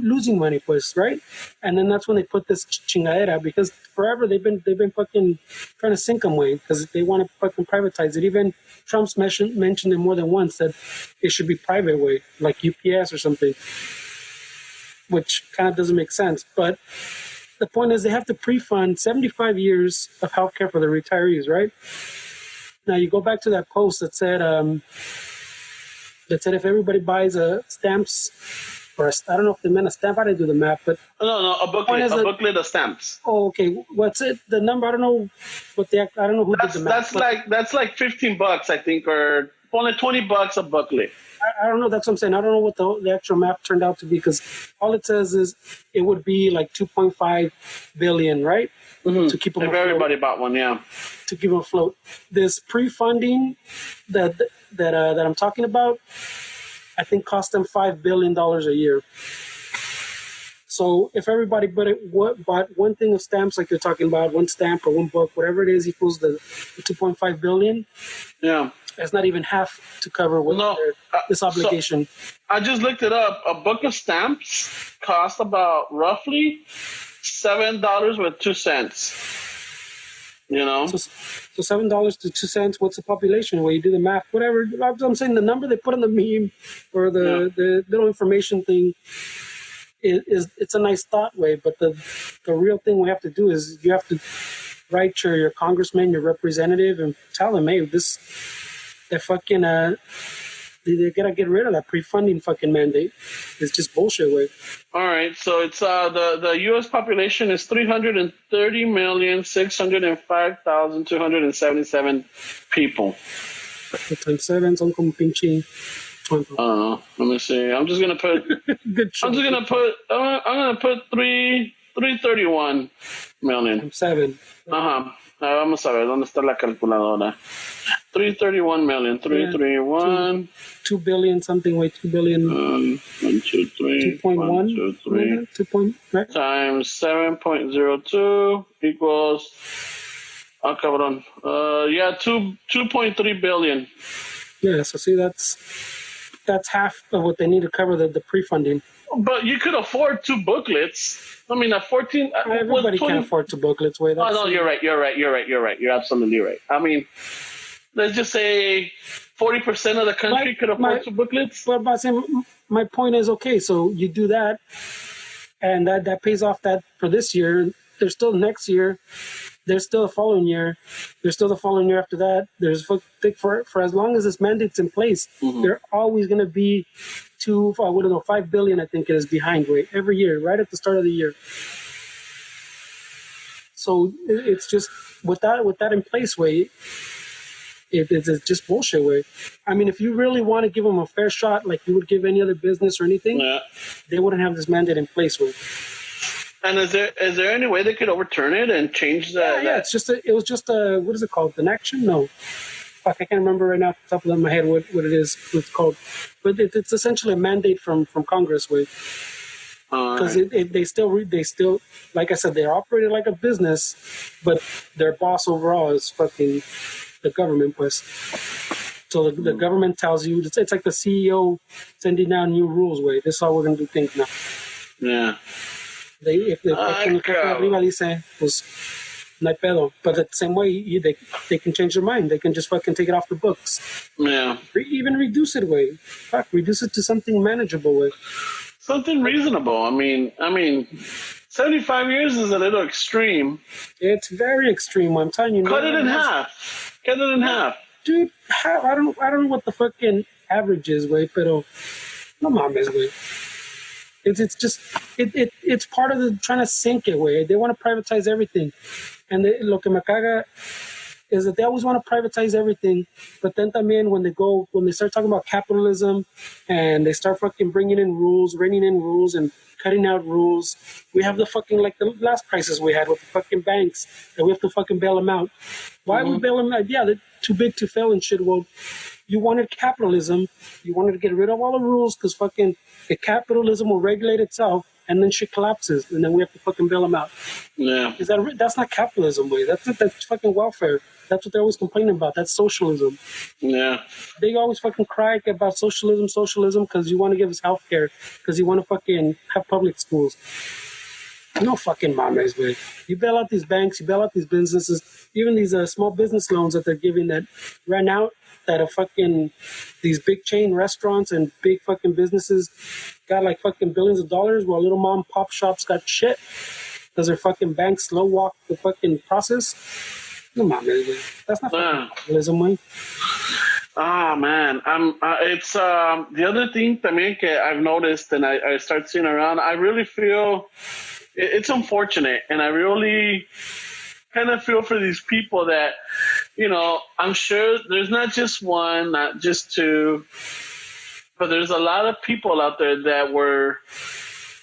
losing money, pues, right? And then that's when they put this chingadera, because forever they've been fucking trying to sink them way, because they want to fucking privatize it. Even Trump's mentioned it more than once that it should be private way, like UPS or something, which kind of doesn't make sense. But the point is they have to pre-fund 75 years of healthcare for the retirees, right? Now you go back to that post that said that said if everybody buys stamps, or I don't know if they meant a stamp. I didn't do the math, but No, a booklet of stamps. oh, okay. What's it? The number? I don't know what I don't know who did the math. That's like $15, I think, or only $20 a booklet. I don't know. That's what I'm saying. I don't know what the actual map turned out to be because all it says is it would be like 2.5 billion, right? Mm-hmm. To keep them if afloat. Everybody bought one, yeah. To keep them afloat. This pre-funding that I'm talking about, I think cost them $5 billion a year. So if everybody bought one thing of stamps, like you're talking about, one stamp or one book, whatever it is, equals the 2.5 billion. Yeah. It's not even half to cover this obligation. So I just looked it up. A book of stamps cost about roughly $7 with 2 cents. You know? So $7 to 2 cents, what's the population? Well, you do the math, whatever. I'm saying the number they put on the meme or the little information thing it's a nice thought way, but the real thing we have to do is you have to write your congressman, your representative, and tell them, hey, they gotta get rid of that pre-funding fucking mandate. It's just bullshit way. All right, so it's the U.S. population is 330,605,277 people. Times 7, son como pinche. Let me see. I'm just gonna put. Good. I'm gonna put 331 million. Times 7. Vamos a ver dónde está la calculadora. 331 million. 331. 2 billion something. Wait, 2 billion. 1, 2, 3. 2.1. 2, 3. 2 right? Times 7.02 equals. Ah, cabrón. 2.3 billion. Yeah. So see, that's half of what they need to cover the pre-funding. But you could afford 2 booklets. I mean, 14. Everybody can't afford 2 booklets. Wait, oh no, you're right. You're absolutely right. I mean, let's just say 40% of the country could afford 2 booklets. But my point is, okay, so you do that, and that pays off that for this year. There's still next year. There's still the following year. There's still the following year after that. There's for as long as this mandate's in place, they're always going to be 5 billion, I think it is, behind every year, right at the start of the year. So it's just with that in place, it's just bullshit. I mean, if you really want to give them a fair shot, like you would give any other business or anything, they wouldn't have this mandate in place. And is there any way they could overturn it and change that? Yeah, it was just a what is it called? An action? No. Fuck, I can't remember right now off the top of my head what it is, what it's called. But it's essentially a mandate from Congress, because they still, like I said, they're operated like a business, but their boss overall is fucking the government, pues. So the government tells you, it's like the CEO sending down new rules, this is how we're going to do things now. Yeah. If they fucking arriba dice, pues, no hay pedo. But at the same way, they can change their mind. They can just fucking take it off the books. Yeah. Even reduce it, reduce it to something manageable, Something reasonable. I mean, 75 years is a little extreme. It's very extreme. I'm telling you. Cut it in half. Dude, I don't know what the fucking average is, pero no mames, It's just it's part of the trying to sink it, They want to privatize everything, and lo que me caga is that they always want to privatize everything, but then también when they start talking about capitalism and they start fucking reining in rules and cutting out rules. We have the fucking, like the last crisis we had with the fucking banks that we have to fucking bail them out. Why we bail them out? Yeah, they're too big to fail and shit. Well, you wanted capitalism. You wanted to get rid of all the rules because fucking the capitalism will regulate itself, and then shit collapses, and then we have to fucking bail them out. Yeah. That's not capitalism, That's fucking welfare. That's what they're always complaining about. That's socialism. Yeah. They always fucking cry about socialism, because you want to give us health care, because you want to fucking have public schools. No fucking mames, You bail out these banks, you bail out these businesses, even these small business loans that they're giving that ran out, that are fucking these big chain restaurants and big fucking businesses got like fucking billions of dollars, while little mom pop shops got shit because their fucking banks slow walk the fucking process. No mames, That's not fucking capitalism, Ah man, it's the other thing también que I've noticed and I start seeing around. I really feel it's unfortunate, and I really kind of feel for these people that I'm sure there's not just one, not just two, but there's a lot of people out there that were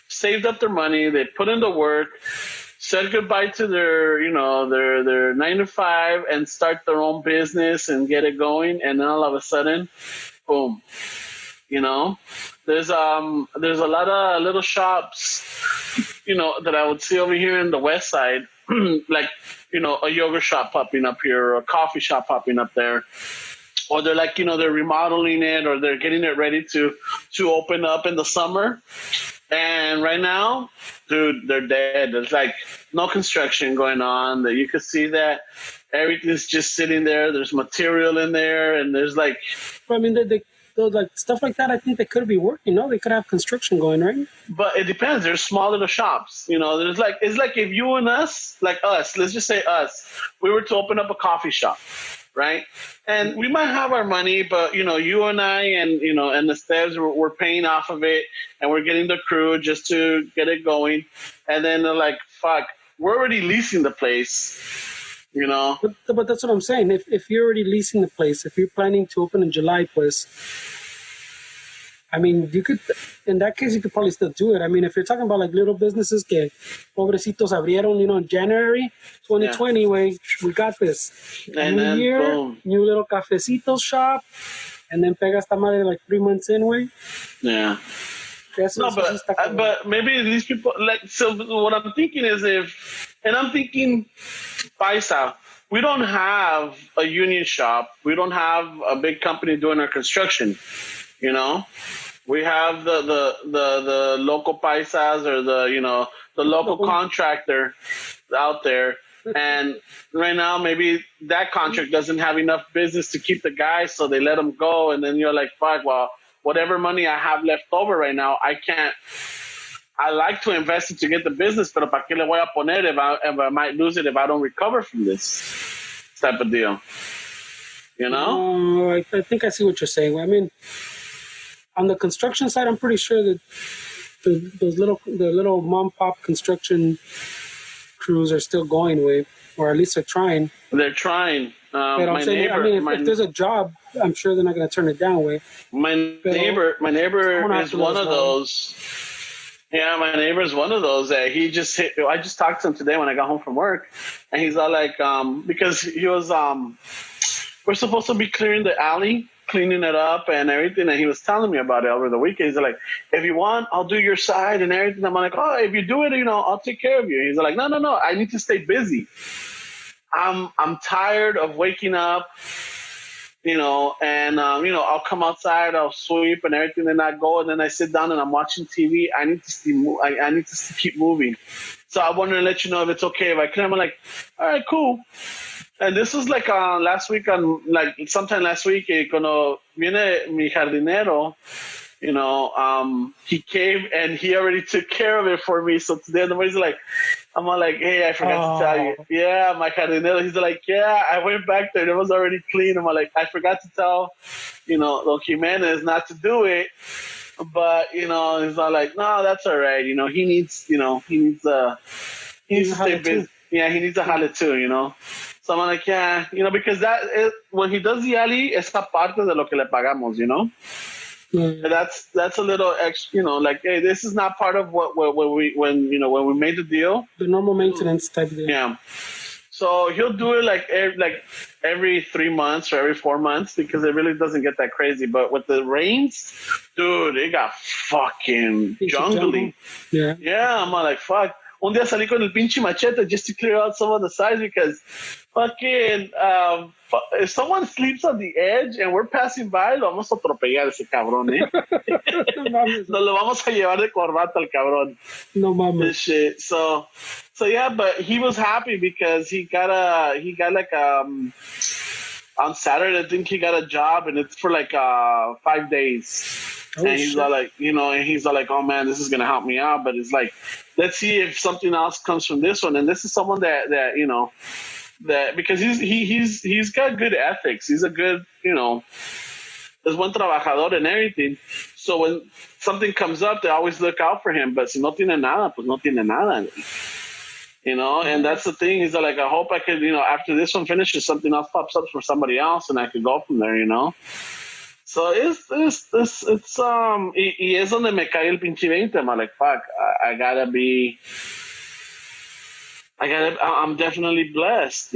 saved up their money, they put in the work, said goodbye to their their 9 to 5 and start their own business and get it going, and then all of a sudden, boom, you know there's a lot of little shops that I would see over here in the west side, like a yogurt shop popping up here or a coffee shop popping up there, or they're like they're remodeling it or they're getting it ready to open up in the summer. And right now, dude, they're dead. There's like no construction going on. That you could see that everything's just sitting there. There's material in there, and there's like. I mean, like stuff like that. I think they could be working. No, they could have construction going, right? But it depends. There's small little shops. There's like it's like if you and us, like us, let's just say us, we were to open up a coffee shop, right? And we might have our money, but you and I and and the staffs we're paying off of it, and we're getting the crew just to get it going. And then they're like, "Fuck, we're already leasing the place," But that's what I'm saying. If you're already leasing the place, if you're planning to open in July, pues, I mean, you could, in that case, you could probably still do it. I mean, if you're talking about like little businesses que pobrecitos abrieron, in January 2020, way, we got this. And New then, year, boom. new little cafecitos shop, and then pega esta madre like 3 months in, way. Yeah. No, but maybe these people so what I'm thinking is and I'm thinking Paisa, we don't have a union shop, we don't have a big company doing our construction, we have the local paisas or the local contractor out there. And right now, maybe that contract doesn't have enough business to keep the guys, so they let them go. And then you're like, fuck, well, whatever money I have left over right now, I like to invest it to get the business, pero ¿para qué le voy a poner if I might lose it if I don't recover from this type of deal? I think I see what you're saying. I mean, on the construction side, I'm pretty sure that the little mom pop construction crews are still going with, or at least they're trying. They're trying. My neighbor. If there's a job, I'm sure they're not going to turn it down. Way. My neighbor is one of those. Yeah, my neighbor is one of those that he just hit. I just talked to him today when I got home from work, and he's all like, because he was, we're supposed to be clearing the alley, cleaning it up and everything, and he was telling me about it over the weekend. He's like, if you want, I'll do your side and everything. I'm like, oh, if you do it, I'll take care of you. He's like, no, I need to stay busy. I'm tired of waking up, and I'll come outside, I'll sweep and everything, and I go and then I sit down and I'm watching TV. I need to keep moving. So I wanted to let you know if it's okay if I can. I'm like, all right, cool. And this was like last week, sometime last week, cuando viene mi jardinero, he came and he already took care of it for me. So today the morning's like, I'm all like, hey, I forgot to tell you. Yeah, my jardinero. He's like, yeah, I went back there. It was already clean. I'm all like, I forgot to tell, Don Jimenez not to do it. But, he's all like, no, that's all right. He needs to stay busy. Yeah, he needs a jale too, So I'm like, yeah, because when he does the alley, es aparte de lo que le pagamos, Yeah. That's a little extra, like, hey, this is not part of when we made the deal. The normal maintenance type deal. Yeah. So he'll do it like every 3 months or every 4 months because it really doesn't get that crazy. But with the rains, dude, it got fucking jungly. Yeah. Yeah, I'm like, fuck. Un día salí con el pinche machete just to clear out some of the sides because fucking if someone sleeps on the edge and we're passing by, lo vamos a atropellar ese cabrón, Nos lo vamos a llevar de corbata al cabrón. No mames. Shit. So yeah, but he was happy because he got like on Saturday I think he got a job and it's for like 5 days. And he's all like, and he's all like, oh man, this is gonna help me out. But it's like, let's see if something else comes from this one. And this is someone that that because he's got good ethics. He's a good, es buen trabajador and everything. So when something comes up, they always look out for him. But si no tiene nada, pues no tiene nada. And that's the thing is that, like, I hope I could, after this one finishes, something else pops up for somebody else and I could go from there, So it's y es donde me cae el pinche 20. I'm like, fuck, I'm definitely blessed,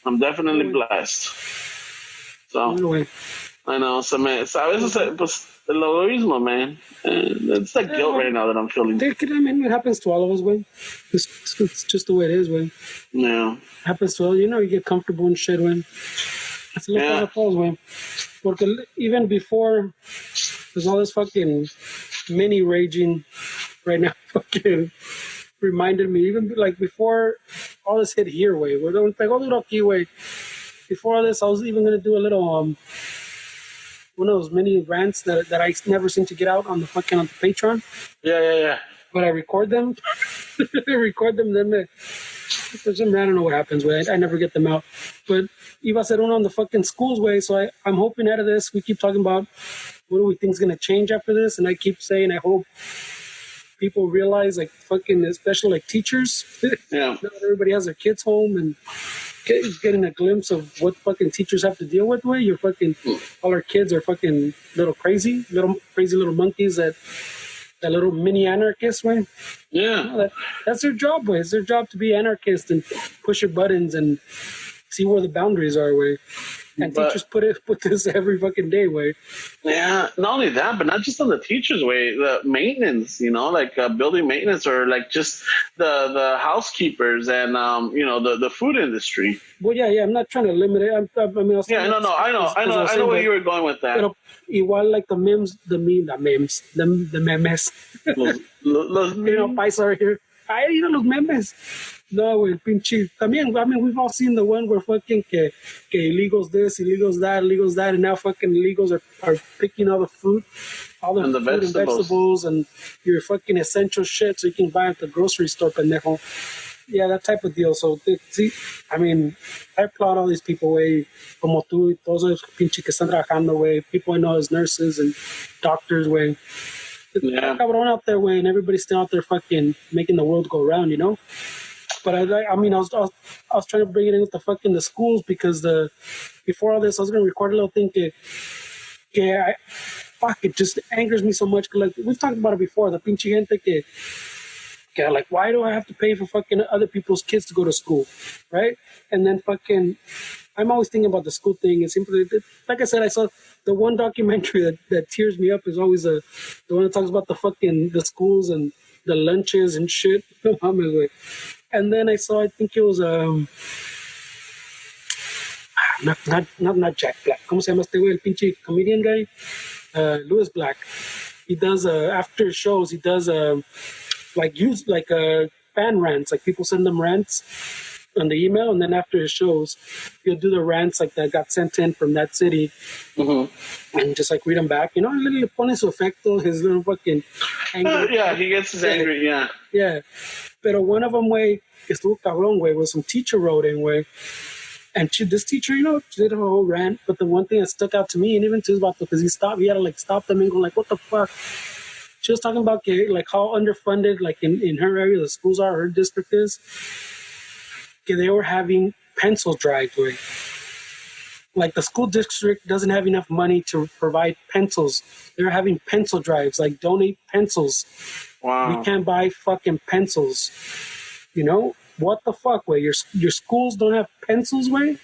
I'm definitely blessed. So, I know, so a veces, pues, el egoísmo, man. And it's that guilt right now that I'm feeling. I mean, it happens to all of us, güey. It's just the way it is, güey. Yeah. It happens to all, you get comfortable and shit, güey. That's a little falls, güey. Porque even before, there's all this fucking mini raging right now, fucking reminded me, even like before all this hit here, güey. We're like, oh, aquí, güey. Before all this, I was even going to do a little, one of those mini rants that I never seem to get out on the Patreon. Yeah. But I record them. Then for some reason, I don't know what happens, way. I never get them out. But Iba said on the fucking schools, way. So I'm hoping out of this, we keep talking about what do we think is going to change after this. And I keep saying, I hope people realize, like, fucking, especially like teachers. Yeah. Not everybody has their kids home and getting a glimpse of what fucking teachers have to deal with, way. You're fucking, all our kids are fucking little crazy little monkeys that little mini anarchists, way. Yeah. That's their job, way. It's their job to be anarchist and push your buttons and see where the boundaries are, way. And teachers put this every fucking day, way. Yeah, not only that, but not just on the teachers' way, the maintenance, like building maintenance, or like just the housekeepers and the food industry. Well, yeah, I'm not trying to limit it. I know where you were going with that. Pero igual like the memes. Los paisa right here. Los memes. No, güey, pinche. También, I mean, we've all seen the one where fucking que illegals this, illegals that, and now fucking illegals are picking all the fruit, all the food and vegetables, and your fucking essential shit so you can buy at the grocery store, pendejo. Yeah, that type of deal. So, I mean, I applaud all these people, güey, como tú y todos los pinche que están trabajando, güey, people I know as nurses and doctors, güey. Yeah. Cabrón out there, güey, and everybody's still out there fucking making the world go round, But I mean, I was trying to bring it in with the schools because before all this, I was going to record a little thing it just angers me so much. Like, we've talked about it before, the pinche gente que like, why do I have to pay for fucking other people's kids to go to school, right? And then fucking, I'm always thinking about the school thing. It's simply, like I said, I saw the one documentary that tears me up is always the one that talks about the schools and the lunches and shit. And then I saw, I think it was not Jack Black. ¿Cómo se llama este güey? El pinche comedian guy, Louis Black. He does after shows. He does fan rants. Like, people send them rants on the email, and then after his shows, he'll do the rants like that got sent in from that city, and just like read them back. Le pone su efecto, his little fucking anger. Yeah, he gets his angry. Yeah. Yeah. Pero one of them, güey, estuvo cabrón, güey, was some teacher wrote in, güey. And this teacher, did her whole rant, but the one thing that stuck out to me, and even to his about because he had to stop them and go like, what the fuck? She was talking about like how underfunded, like in her area, the schools are, her district is. They were having pencil drives, güey. Like, the school district doesn't have enough money to provide pencils. They're having pencil drives, like, donate pencils. Wow. We can't buy fucking pencils. What the fuck, way? Your schools don't have pencils, way?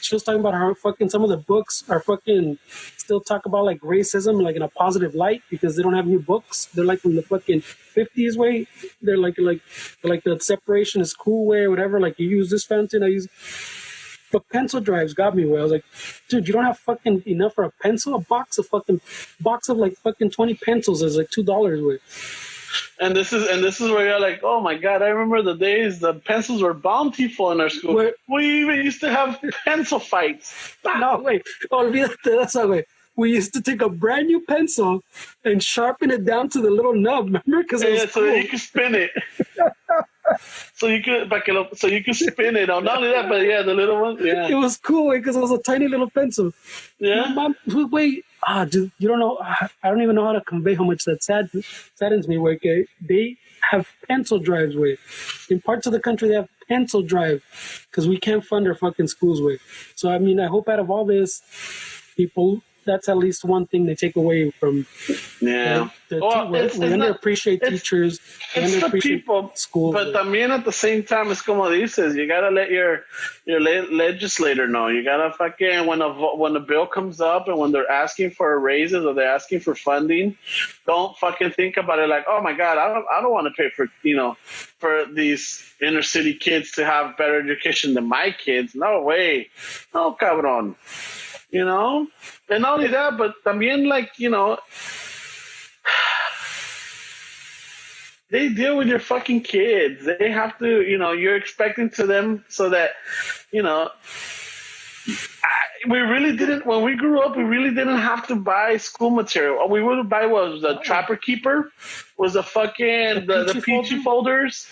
She was talking about how fucking some of the books are fucking still talk about like racism, like in a positive light, because they don't have new books. They're like from the fucking 50s, way. They're like the separation is cool, way, or whatever. Like, you use this fountain, I use. But pencil drives got me, way. I was like, dude, you don't have fucking enough for a pencil? A box of like fucking 20 pencils is like $2, way. And this is where you're like, oh my god, I remember the days the pencils were bountiful in our school. We even used to have pencil fights. No, wait, olvídate de eso, güey. We used to take a brand new pencil and sharpen it down to the little nub, remember? Because so that you could spin it. So you could spin it. Not only that, but yeah, the little one. Yeah. It was cool because it was a tiny little pencil. Yeah. Mom, wait, dude, you don't know. I don't even know how to convey how much that saddens me. Where they have pencil drives. Way in parts of the country they have pencil drive because we can't fund our fucking schools. Way. So I mean, I hope out of all this, people, that's at least one thing they take away from. Yeah. We underappreciate teachers. It's the people, schools, but también at the same time, it's como dices, you gotta let your legislator know. You gotta fucking when a bill comes up and when they're asking for raises or they're asking for funding, don't fucking think about it like, oh my god, I don't want to pay for for these inner city kids to have better education than my kids. No way, no cabrón. And not only that, but también they deal with your fucking kids. They have to, you're expecting to them so that, we really didn't, when we grew up, we really didn't have to buy school material. All we would buy was the Trapper Keeper, was the fucking, the peachy folders.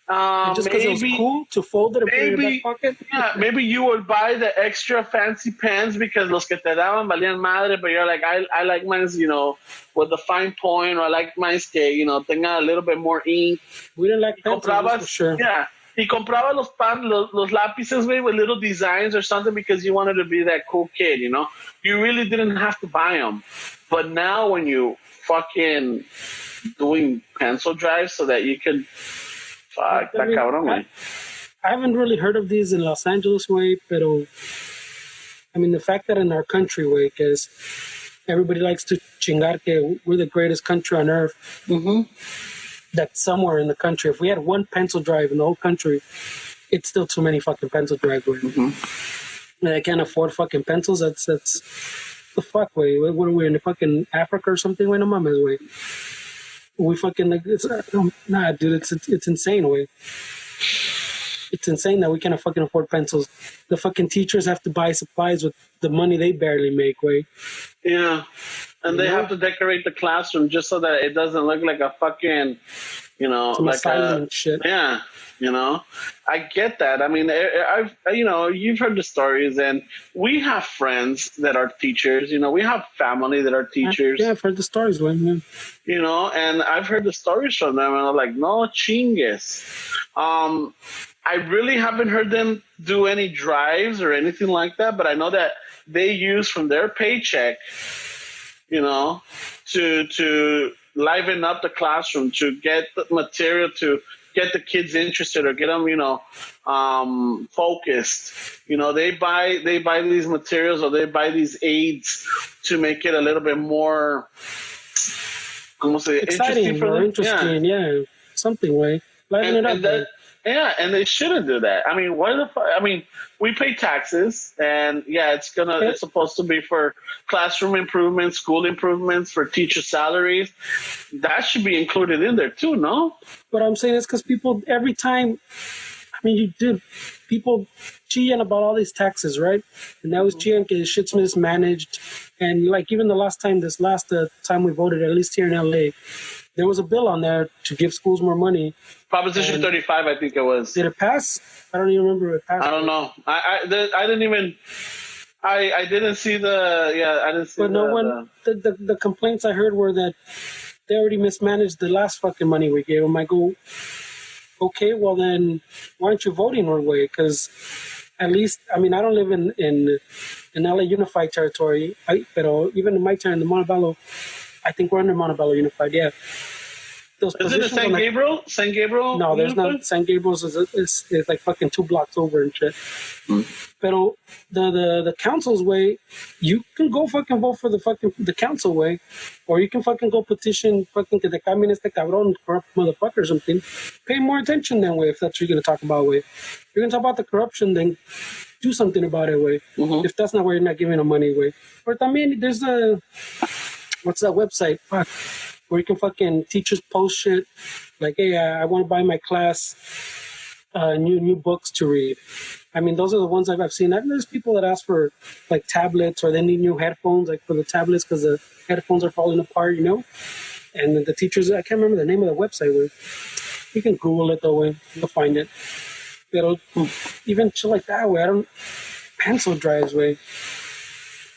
Just because it was cool to fold it and put it in your back pocket? Yeah, maybe you would buy the extra fancy pens because los que te daban valían madre, but you're like, I like mine, with the fine point, or I like mine que, tenga a little bit more ink. We didn't like pencils, for sure. Yeah. Y compraba los lápices, güey, with little designs or something because you wanted to be that cool kid, You really didn't have to buy them. But now when you fucking doing pencil drives so that you can, fuck, that cabrón, güey. I haven't really heard of these in Los Angeles, way, pero I mean, the fact that in our country, way, because everybody likes to chingar que we're the greatest country on earth. Mm-hmm. That somewhere in the country, if we had one pencil drive in the whole country, it's still too many fucking pencil drives. Mm-hmm. I can't afford fucking pencils. That's the fuck way. What are we in the fucking Africa or something? Way no mames way. We fucking nah, dude. It's insane way. It's insane that we can't fucking afford pencils. The fucking teachers have to buy supplies with the money they barely make. Way. Yeah. And they have to decorate the classroom just so that it doesn't look like a fucking, like a shit. Yeah, I get that. I mean, I've you've heard the stories, and we have friends that are teachers. We have family that are teachers. Yeah, I've heard the stories, man. And I've heard the stories from them, and I'm like, no chingues. I really haven't heard them do any drives or anything like that, but I know that they use from their paycheck, to liven up the classroom, to get the material, to get the kids interested or get them, focused. They buy these materials or they buy these aids to make it a little bit more, exciting or interesting. Yeah, something way. Liven it up. And they shouldn't do that. I mean, what the fuck? I mean, we pay taxes, and yeah, it's supposed to be for classroom improvements, school improvements, for teacher salaries. That should be included in there too, no? What I'm saying is because people every time, people chilling about all these taxes, right? And that was chilling because shit's mismanaged, and like even the last time we voted, at least here in LA. There was a bill on there to give schools more money. Proposition 35, I think it was. Did it pass? I don't even remember if it passed. I don't know. I didn't even. I didn't see the. Yeah, I didn't see. But the complaints I heard were that they already mismanaged the last fucking money we gave them. I go, okay, well then, why aren't you voting our way? Because at least, I don't live in LA Unified territory, but even in my town, in the Montebello. I think we're under Montebello Unified, yeah. Is it in San Gabriel? San Gabriel? No, there's not. San Gabriel's is like fucking 2 blocks over and shit. But the council's way, you can go fucking vote for the council way, or you can fucking go petition fucking que te cambien este cabrón, corrupt motherfucker or something. Pay more attention that way if that's what you're going to talk about way. If you're going to talk about the corruption, then do something about it way. Mm-hmm. If that's not where you're not giving them money way. Or también there's what's that website? Fuck. Where you can fucking teachers post shit like, hey, I want to buy my class new books to read. Those are the ones I've seen. There's people that ask for like tablets or they need new headphones, like for the tablets because the headphones are falling apart, And the teachers, I can't remember the name of the website. You can Google it though, way. You'll find it. Pero even shit like that, way. I don't pencil drives, way.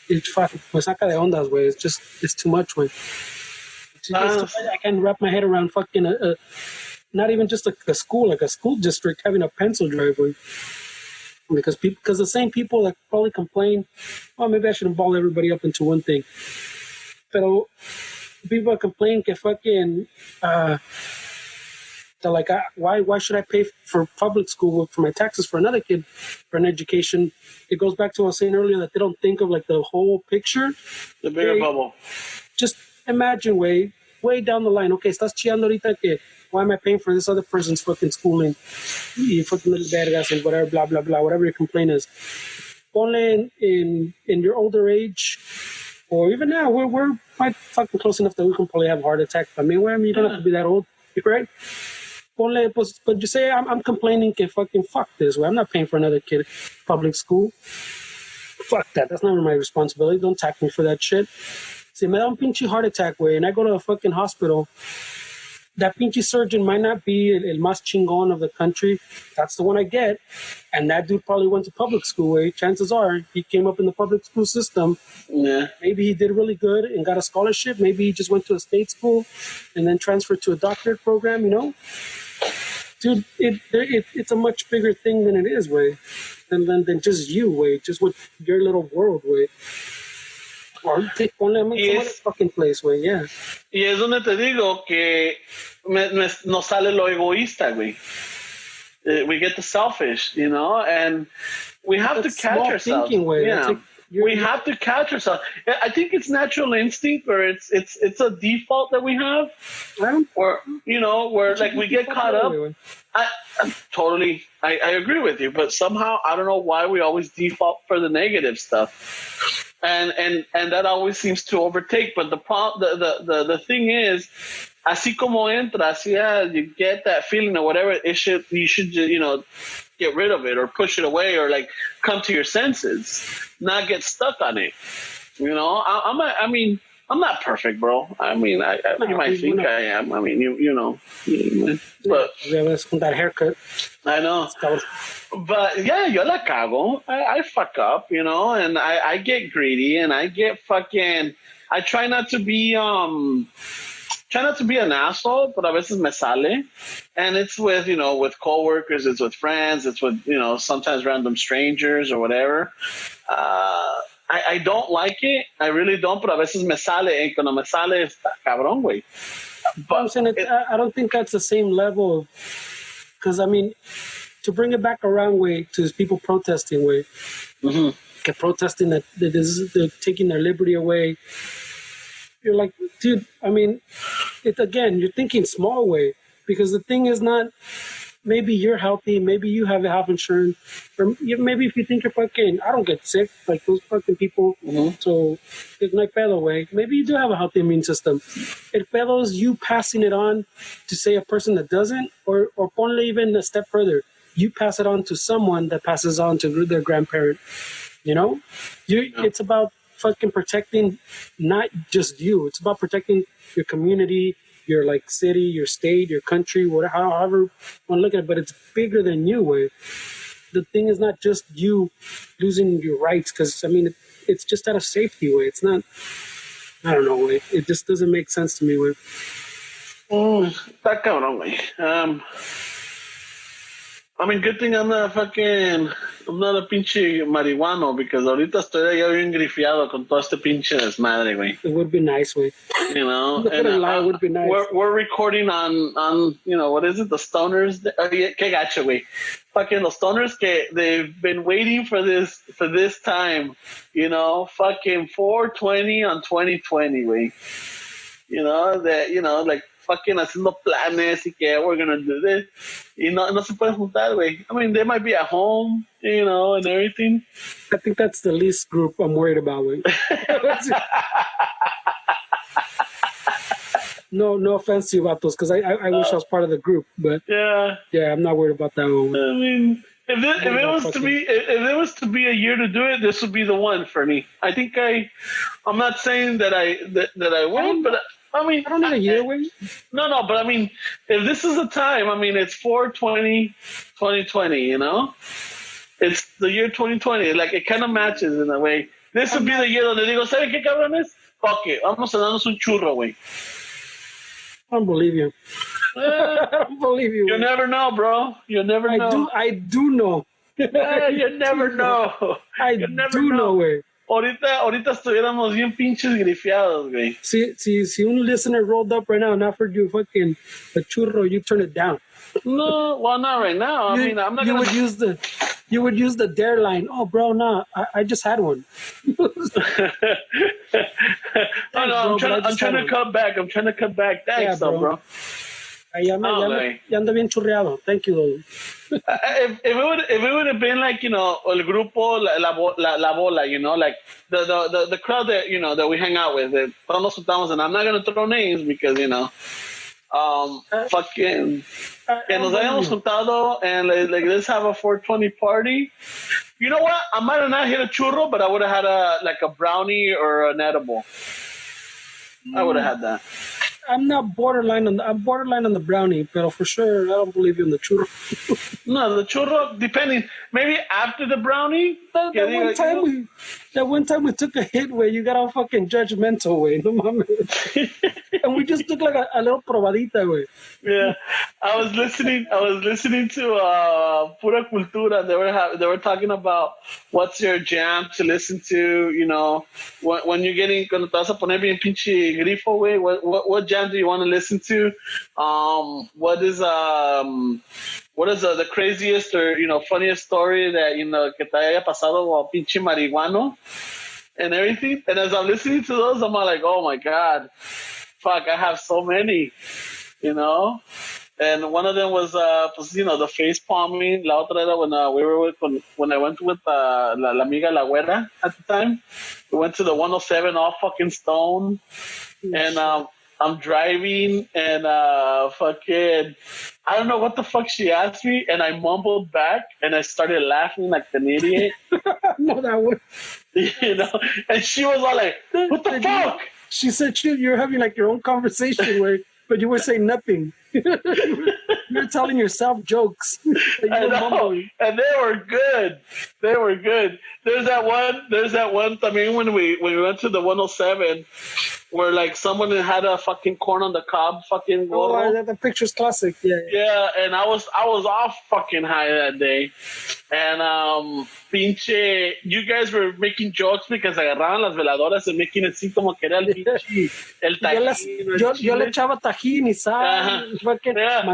It's fucking, me saca de ondas, way. It's too much, way. I can't wrap my head around fucking not even just a school, like a school district having a pencil driveway. Because the same people that probably complain, oh, maybe I shouldn't ball everybody up into one thing. Pero people complain que fucking they're like, why should I pay for public school for my taxes for another kid for an education? It goes back to what I was saying earlier that they don't think of like the whole picture. The bigger bubble. Just imagine way down the line. Okay, estás chillando ahorita que why am I paying for this other person's fucking schooling? You fucking little vergas and whatever, blah, blah, blah, whatever your complaint is. Only in your older age, or even now, we're quite fucking close enough that we can probably have a heart attack. I mean, you don't have to be that old, right? Only, but you say, I'm complaining que fucking fuck this way. I'm not paying for another kid public school. Fuck that. That's not my responsibility. Don't tax me for that shit. See, me da un pinche heart attack, way, and I go to a fucking hospital. That pinche surgeon might not be el más chingón of the country. That's the one I get. And that dude probably went to public school, way. Chances are he came up in the public school system. Yeah. Maybe he did really good and got a scholarship. Maybe he just went to a state school and then transferred to a doctorate program, you know? Dude, it's a much bigger thing than it is, way. Than just you, way. Just with your little world, way. Or take some other fucking place, güey, yeah. Y es donde te digo que nos sale lo egoísta, güey. We get the selfish, you know, and we have to catch ourselves. Yeah. We have to catch ourselves. I think it's natural instinct, or it's a default that we have, or you know, where like we get caught up. I agree with you, but somehow I don't know why we always default for the negative stuff. And that always seems to overtake. But the thing is, así como entras, yeah, you get that feeling or whatever. You should you know, get rid of it or push it away or like come to your senses, not get stuck on it. You know, I'm not perfect, bro. I mean, you might think I am. I mean, you know, but with that haircut. I know. But yeah, yo la cago. I fuck up, you know, and I get greedy and I get fucking. I try not to be an asshole, but a veces me sale. And it's with, you know, with coworkers, it's with friends, it's with, you know, sometimes random strangers or whatever. I don't like it. I really don't, but a veces me sale. And cuando me sale, está cabrón, güey. But I'm saying I don't think that's the same level. Because, I mean, to bring it back around, way, to these people protesting, way, protesting that they're taking their liberty away. You're like, dude, I mean, you're thinking small, way. Because the thing is not, maybe you're healthy, maybe you have health insurance, or maybe if you think you're fucking, I don't get sick like those fucking people, so it's no pedo, way. Maybe you do have a healthy immune system. El pedo is you passing it on to, say, a person that doesn't, or ponle even a step further. You pass it on to someone that passes on to their grandparent, you know? It's about fucking protecting not just you. It's about protecting your community, your like city, your state, your country, whatever, however you want to look at it. But it's bigger than you, way. The thing is not just you losing your rights, because I mean it's just out of safety, way. It's not. I don't know, way. It just doesn't make sense to me, way. Está cabrón, güey. I mean, good thing I'm not a pinche marihuano, because ahorita estoy ya bien grifiado con todo este pinche desmadre, güey. It would be nice, güey. You know? It would be nice. We're recording on, you know, what is it? The stoners? Que gacho, güey. Fucking los stoners que they've been waiting for this time, you know? Fucking 420 on 2020, güey. You know, that, you know, like, fucking haciendo planes y que we're gonna do this. Y no se pueden juntar, güey. I mean, they might be at home, you know, and everything. I think that's the least group I'm worried about, güey. No offense to you about those, because I wish I was part of the group, but yeah, I'm not worried about that one. I mean, if it was to be a year to do it, this would be the one for me. I think I'm not saying that I won't, but I mean, I don't need a year, güey. no, but I mean, if this is the time, I mean, it's 4/20/2020, you know? It's the year 2020. Like, it kind of matches in a way. This would be the year donde digo, ¿saben qué cabrones? Fuck it, vamos a darnos un churro, güey. I don't believe you. I don't believe you. You güey. never know, bro. You never know. I do know. You never know. I You never do know, güey. Ahorita estuviéramos bien pinches grifiados, güey. Si un listener rolled up right now and offered you fucking a churro, you turn it down. No, well, not right now. I mean, I'm not you gonna. would use the dare line. Oh, bro, nah, I just had one. I'm trying to cut back. I'm trying to cut back. Thanks, bro. Ya anda bien churreado. Thank you, though. If it would have been like, you know, el grupo la bola, you know, like the crowd that, you know, that we hang out with, todos nos juntamos, and I'm not gonna throw names because, you know, fucking que nos hayamos juntado and like let's have a 420 party. You know what? I might have not hit a churro, but I would have had a brownie or an edible. I would have had that. I'm borderline on the brownie, but for sure I don't believe you in the churro. No, the churro, depending. Maybe after the brownie. That one time we took a hit where you got all fucking judgmental, way. No mames. And we just took like a little probadita, way. Yeah, I was listening to Pura Cultura. They were talking about what's your jam to listen to. You know, when you're getting cuando te vas a poner bien pinche grifo, way. What jam do you want to listen to? What is the craziest or, you know, funniest story that, you know, que te haya pasado o pinche marihuano and everything? And as I'm listening to those, I'm like, oh my God, fuck, I have so many, you know? And one of them was, you know, the face palming. La otra era when when I went with la amiga La Güera at the time. We went to the 107 all fucking stoned. And I'm driving and fucking, I don't know what the fuck she asked me, and I mumbled back and I started laughing like an idiot. No, that one. You know, and she was all like, "What the fuck?" She said you're having like your own conversation but you were saying nothing. You're telling yourself jokes. I know, and they were good. They were good. There's that one. I mean, when we went to the 107, where like someone had a fucking corn on the cob, fucking. Oh, the picture's classic. Yeah. Yeah, and I was off fucking high that day, and pinche, you guys were making jokes because agarraban las veladoras and making it seem como que era el pinche el tajín. Yo le echaba tajín y sal, mantequilla.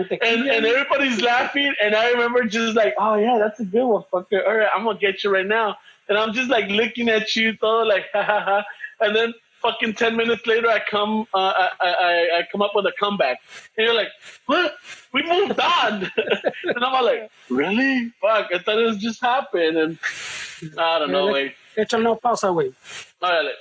And everybody's laughing, and I remember just like, oh yeah, that's a good one, fucker. All right, I'm gonna get you right now. And I'm just like looking at you, todo like, ha ha ha. And then fucking 10 minutes later, I come up with a comeback, and you're like, what? We moved on. And I'm all like, really? Fuck, I thought it just happened, and I don't know, way. Échale una pausa, güey. Órale.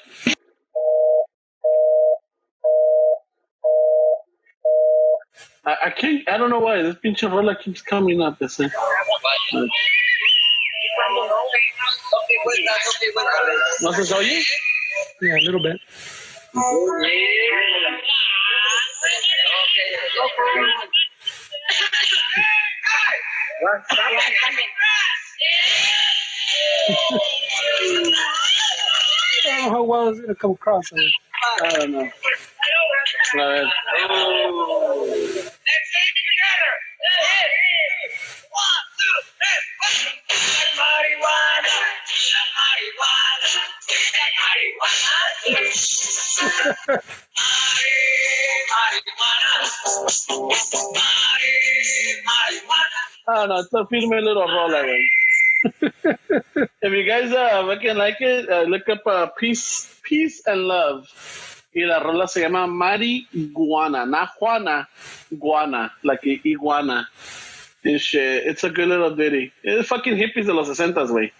I can't. I don't know why this pinche rola keeps coming up. No se oye? Yeah, a little bit. I don't know how well it's gonna come across. I don't know. Let's sing it together. One, two, three. Marijuana, marijuana, marijuana. I don't know. It's a firme little rola, güey. If you guys fucking like it, look up Peace and Love. Y la rola se llama Marihuana, not Juana, Guana, like iguana. And shit, it's a good little ditty. It's fucking hippies de los 60s, güey.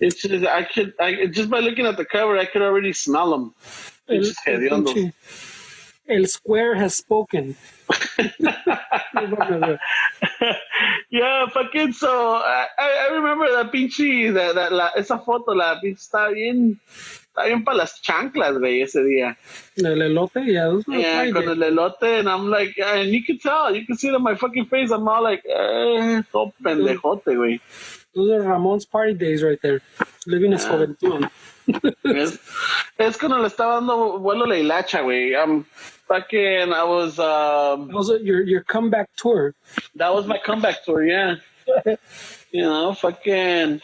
It's just, just by looking at the cover, I could already smell them. It's just hediondos. El square has spoken. Yeah, fucking, so I remember that pinche, esa foto, la pinche está bien está bien para las chanclas, güey, ese día. El elote, yeah, those were Yeah, con el elote, and I'm like, and you can tell, you can see it on my fucking face. I'm all like, todo pendejote, güey. Those are Ramon's party days right there. Living his juventud. Es cuando le estaba dando vuelo la hilacha, güey. Fucking, I was, Also, your comeback tour. that was my comeback tour, yeah. You know, fucking,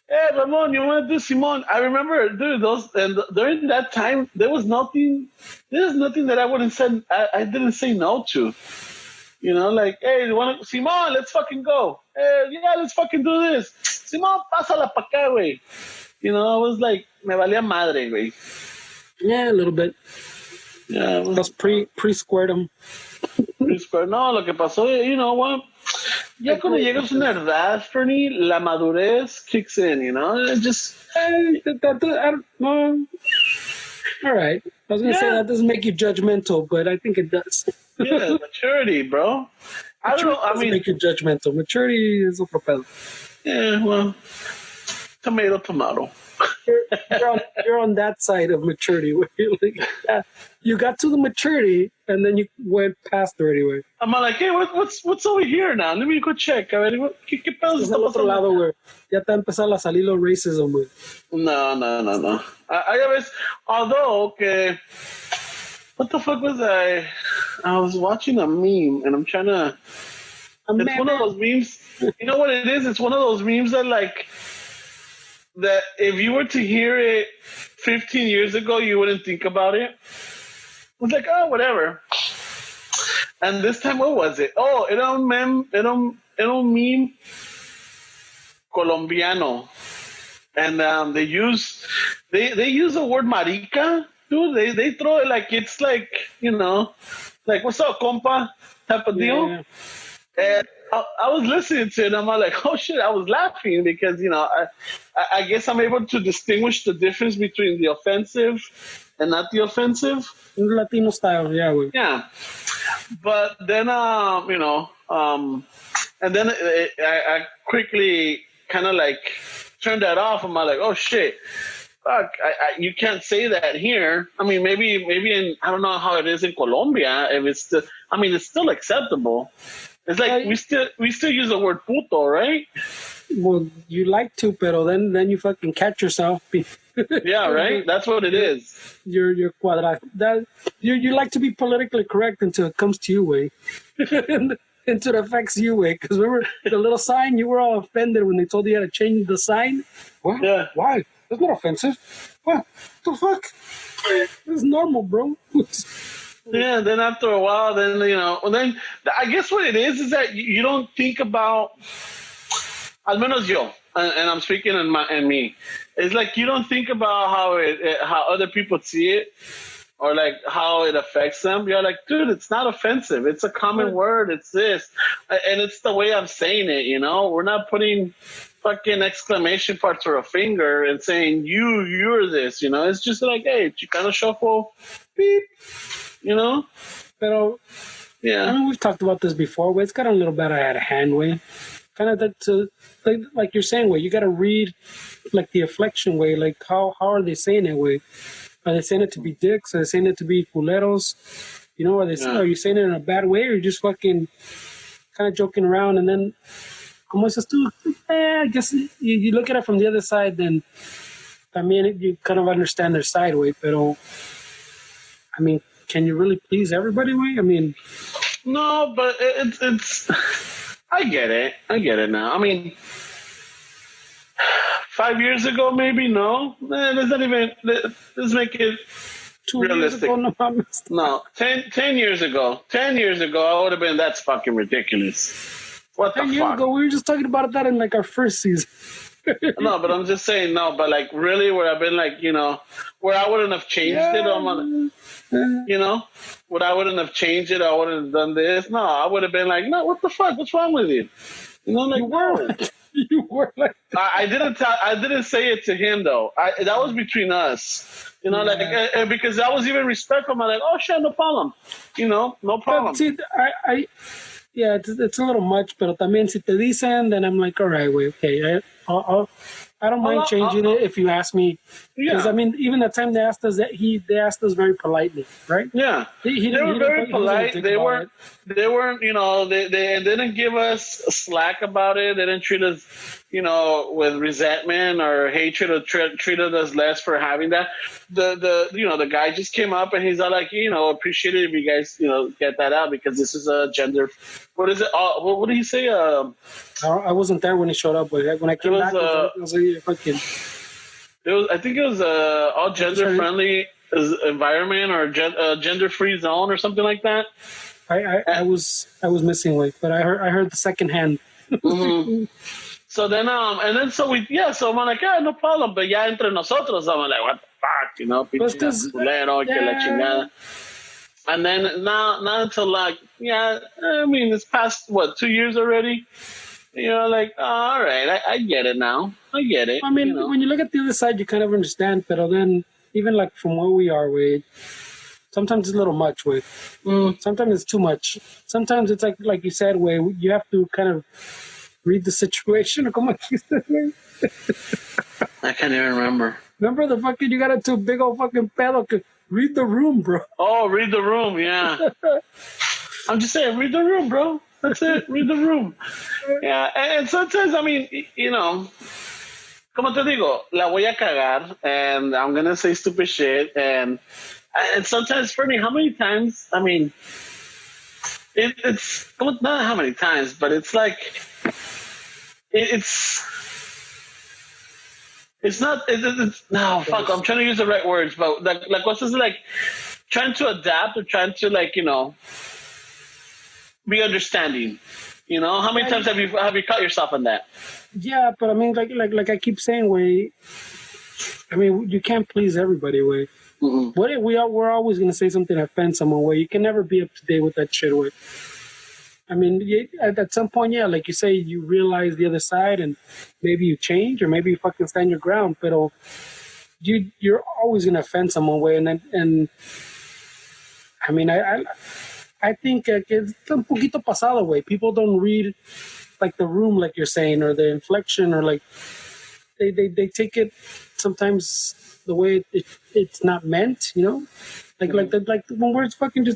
hey, Ramon, you want to do Simon? I remember, dude, and during that time, there was nothing that I wouldn't say, I didn't say no to. You know, like, hey, you want to, Simon, let's fucking go. Hey, yeah, let's fucking do this. Simon, pásala pa' acá, güey. You know, I was like, me valía madre, güey. Yeah, a little bit. Yeah, it was That's pre-squared him. pre-square. No, lo que pasó, you know what? Ya cuando llegas a una edad, Fernie, la madurez kicks in, you know? It just... I don't know. All right. I was going to say that doesn't make you judgmental, but I think it does. Yeah, maturity, bro. I don't know, I mean... make you judgmental. Maturity is otro pedo. Yeah, well, tomato. You're on that side of maturity. Where you're like, you got to the maturity, and then you went past already, güey. I'm like, hey, what's over here now? Let me go check. A ver, ¿qué pedo Es está al otro pasando? lado, güey. Ya te va a empezar a salir los racism, güey. No. I always, although, okay, what the fuck was I? I was watching a meme, and I'm trying to... It's one of those memes. You know what it is? It's one of those memes that, like, that if you were to hear it 15 years ago, you wouldn't think about it. It's like, oh, whatever. And this time, what was it? Oh, era un meme colombiano. And they use the word marica, dude. They throw it like it's like, you know, like, what's up, compa? Type of deal. Yeah. And I was listening to it, and I'm like, oh shit, I was laughing because, you know, I guess I'm able to distinguish the difference between the offensive and not the offensive. Un Latino style, yeah, güey. Yeah. But then, you know, and then I quickly kind of like turned that off. I'm like, oh shit. Fuck, you can't say that here. I mean, maybe in, I don't know how it is in Colombia. If it's still, I mean, it's still acceptable. It's like we still use the word puto, right? Well, you like to, pero then you fucking catch yourself. Yeah, right. That's what it is. You're quadra. That you like to be politically correct until it comes to you, way. Until it affects you, way. Because remember the little sign, you were all offended when they told you how to change the sign. What? Yeah. Why? That's not offensive. What the fuck? It's normal, bro. Yeah, then after a while, then, you know, then I guess what it is that you don't think about, al menos yo, and I'm speaking in me, it's like you don't think about how other people see it or like how it affects them. You're like, dude, it's not offensive. It's a common word. It's this. And it's the way I'm saying it, you know? We're not putting fucking exclamation parts or a finger and saying, you're this, you know? It's just like, hey, Chicano shuffle, beep. You know? Pero, yeah. I mean, we've talked about this before, but it's got a little better out of hand, way. Kind of that, like you're saying, way. You got to read, like, the inflection way. Like, how are they saying it, way? Are they saying it to be dicks? Are they saying it to be culeros? You know, are you saying it in a bad way, or you're just fucking kind of joking around? And then, como dices tú, I guess you look at it from the other side, then, I mean, you kind of understand their side, way. Pero, I mean, can you really please everybody, way? I mean, no, but it's. I get it now. I mean, 5 years ago, maybe no. Let's not even. Let's make it 2 realistic. years ago, no, 10 years ago. 10 years ago, I would have been. That's fucking ridiculous. What the 10 fuck? years ago, we were just talking about that in like our first season. No, but I'm just saying no. But like, really, where I've been like, you know, where I wouldn't have changed it. You know, I wouldn't have changed it. I wouldn't have done this. No, I would have been like, no, what the fuck? What's wrong with you? You know, like, you were like, I didn't say it to him though. That was between us. You know, like, because I was even respectful. I'm like, oh shit, no problem. You know, no problem. But see, yeah, it's a little much, pero también si te dicen, then I'm like, all right, wait, okay, I don't mind changing it if you ask me. Because Yeah. I mean, even the time they asked us they asked us very politely, right? Yeah, they were very polite. They weren't, they didn't give us slack about it. They didn't treat us, with resentment or hatred, or treated us less for having that. The guy just came up and he's all like, appreciate it if you guys, get that out because this is a gender. What is it? What did he say? I wasn't there when he showed up, but when I came back, I was like, fucking. I think it was all gender friendly environment or gender free zone or something like that. I was missing weight, but I heard the second hand. Mm-hmm. So then so I'm like, no problem, but ya entre nosotros, I'm like, what the fuck, pinche culero, que la chingada. And then not until like, I mean, it's past 2 years already. Like, all right, I get it now. I get it. I mean, when you look at the other side, you kind of understand, but then even like from where we are, Wade, sometimes it's a little much, Wade. Sometimes it's too much. Sometimes it's like you said, Wade, you have to kind of read the situation. I can't even remember. Remember you got into a big old fucking pedo. Read the room, bro. Oh, read the room, yeah. I'm just saying, read the room, bro. That's it. Read the room. Yeah, and sometimes, I mean, como te digo, la voy a cagar, and I'm gonna say stupid shit, and sometimes for me, how many times? I mean, it's not how many times, but it's like it's not. No, fuck. I'm trying to use the right words, but like what's this like? Trying to adapt or trying to be understanding. How many times have you caught yourself on that? Yeah, but I mean, like I keep saying, Way. I mean, you can't please everybody, Way. Mm-hmm. We're always gonna say something that offends someone. Way you can never be up to date with that shit, Way. I mean, at some point, yeah, like you say, you realize the other side, and maybe you change, or maybe you fucking stand your ground. But you're always gonna offend someone, Way, and I mean, I think it's un poquito pasado, Way. People don't read like the room, like you're saying, or the inflection, or like they take it sometimes the way it's not meant, Like when we're just fucking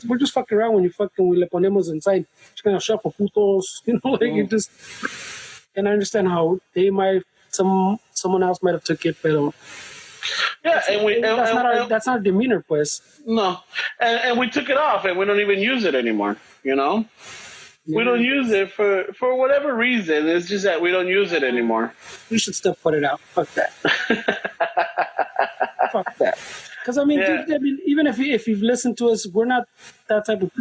around when we le ponemos inside, just gonna shuffle putos, like it just. And I understand how someone else might have took it, but that's not our demeanor, pues. No, and we took it off, and we don't even use it anymore. We don't use it for whatever reason. It's just that we don't use it anymore. You should still put it out. Fuck that. Fuck that. Because I mean, dude, even if you've listened to us, we're not that type of.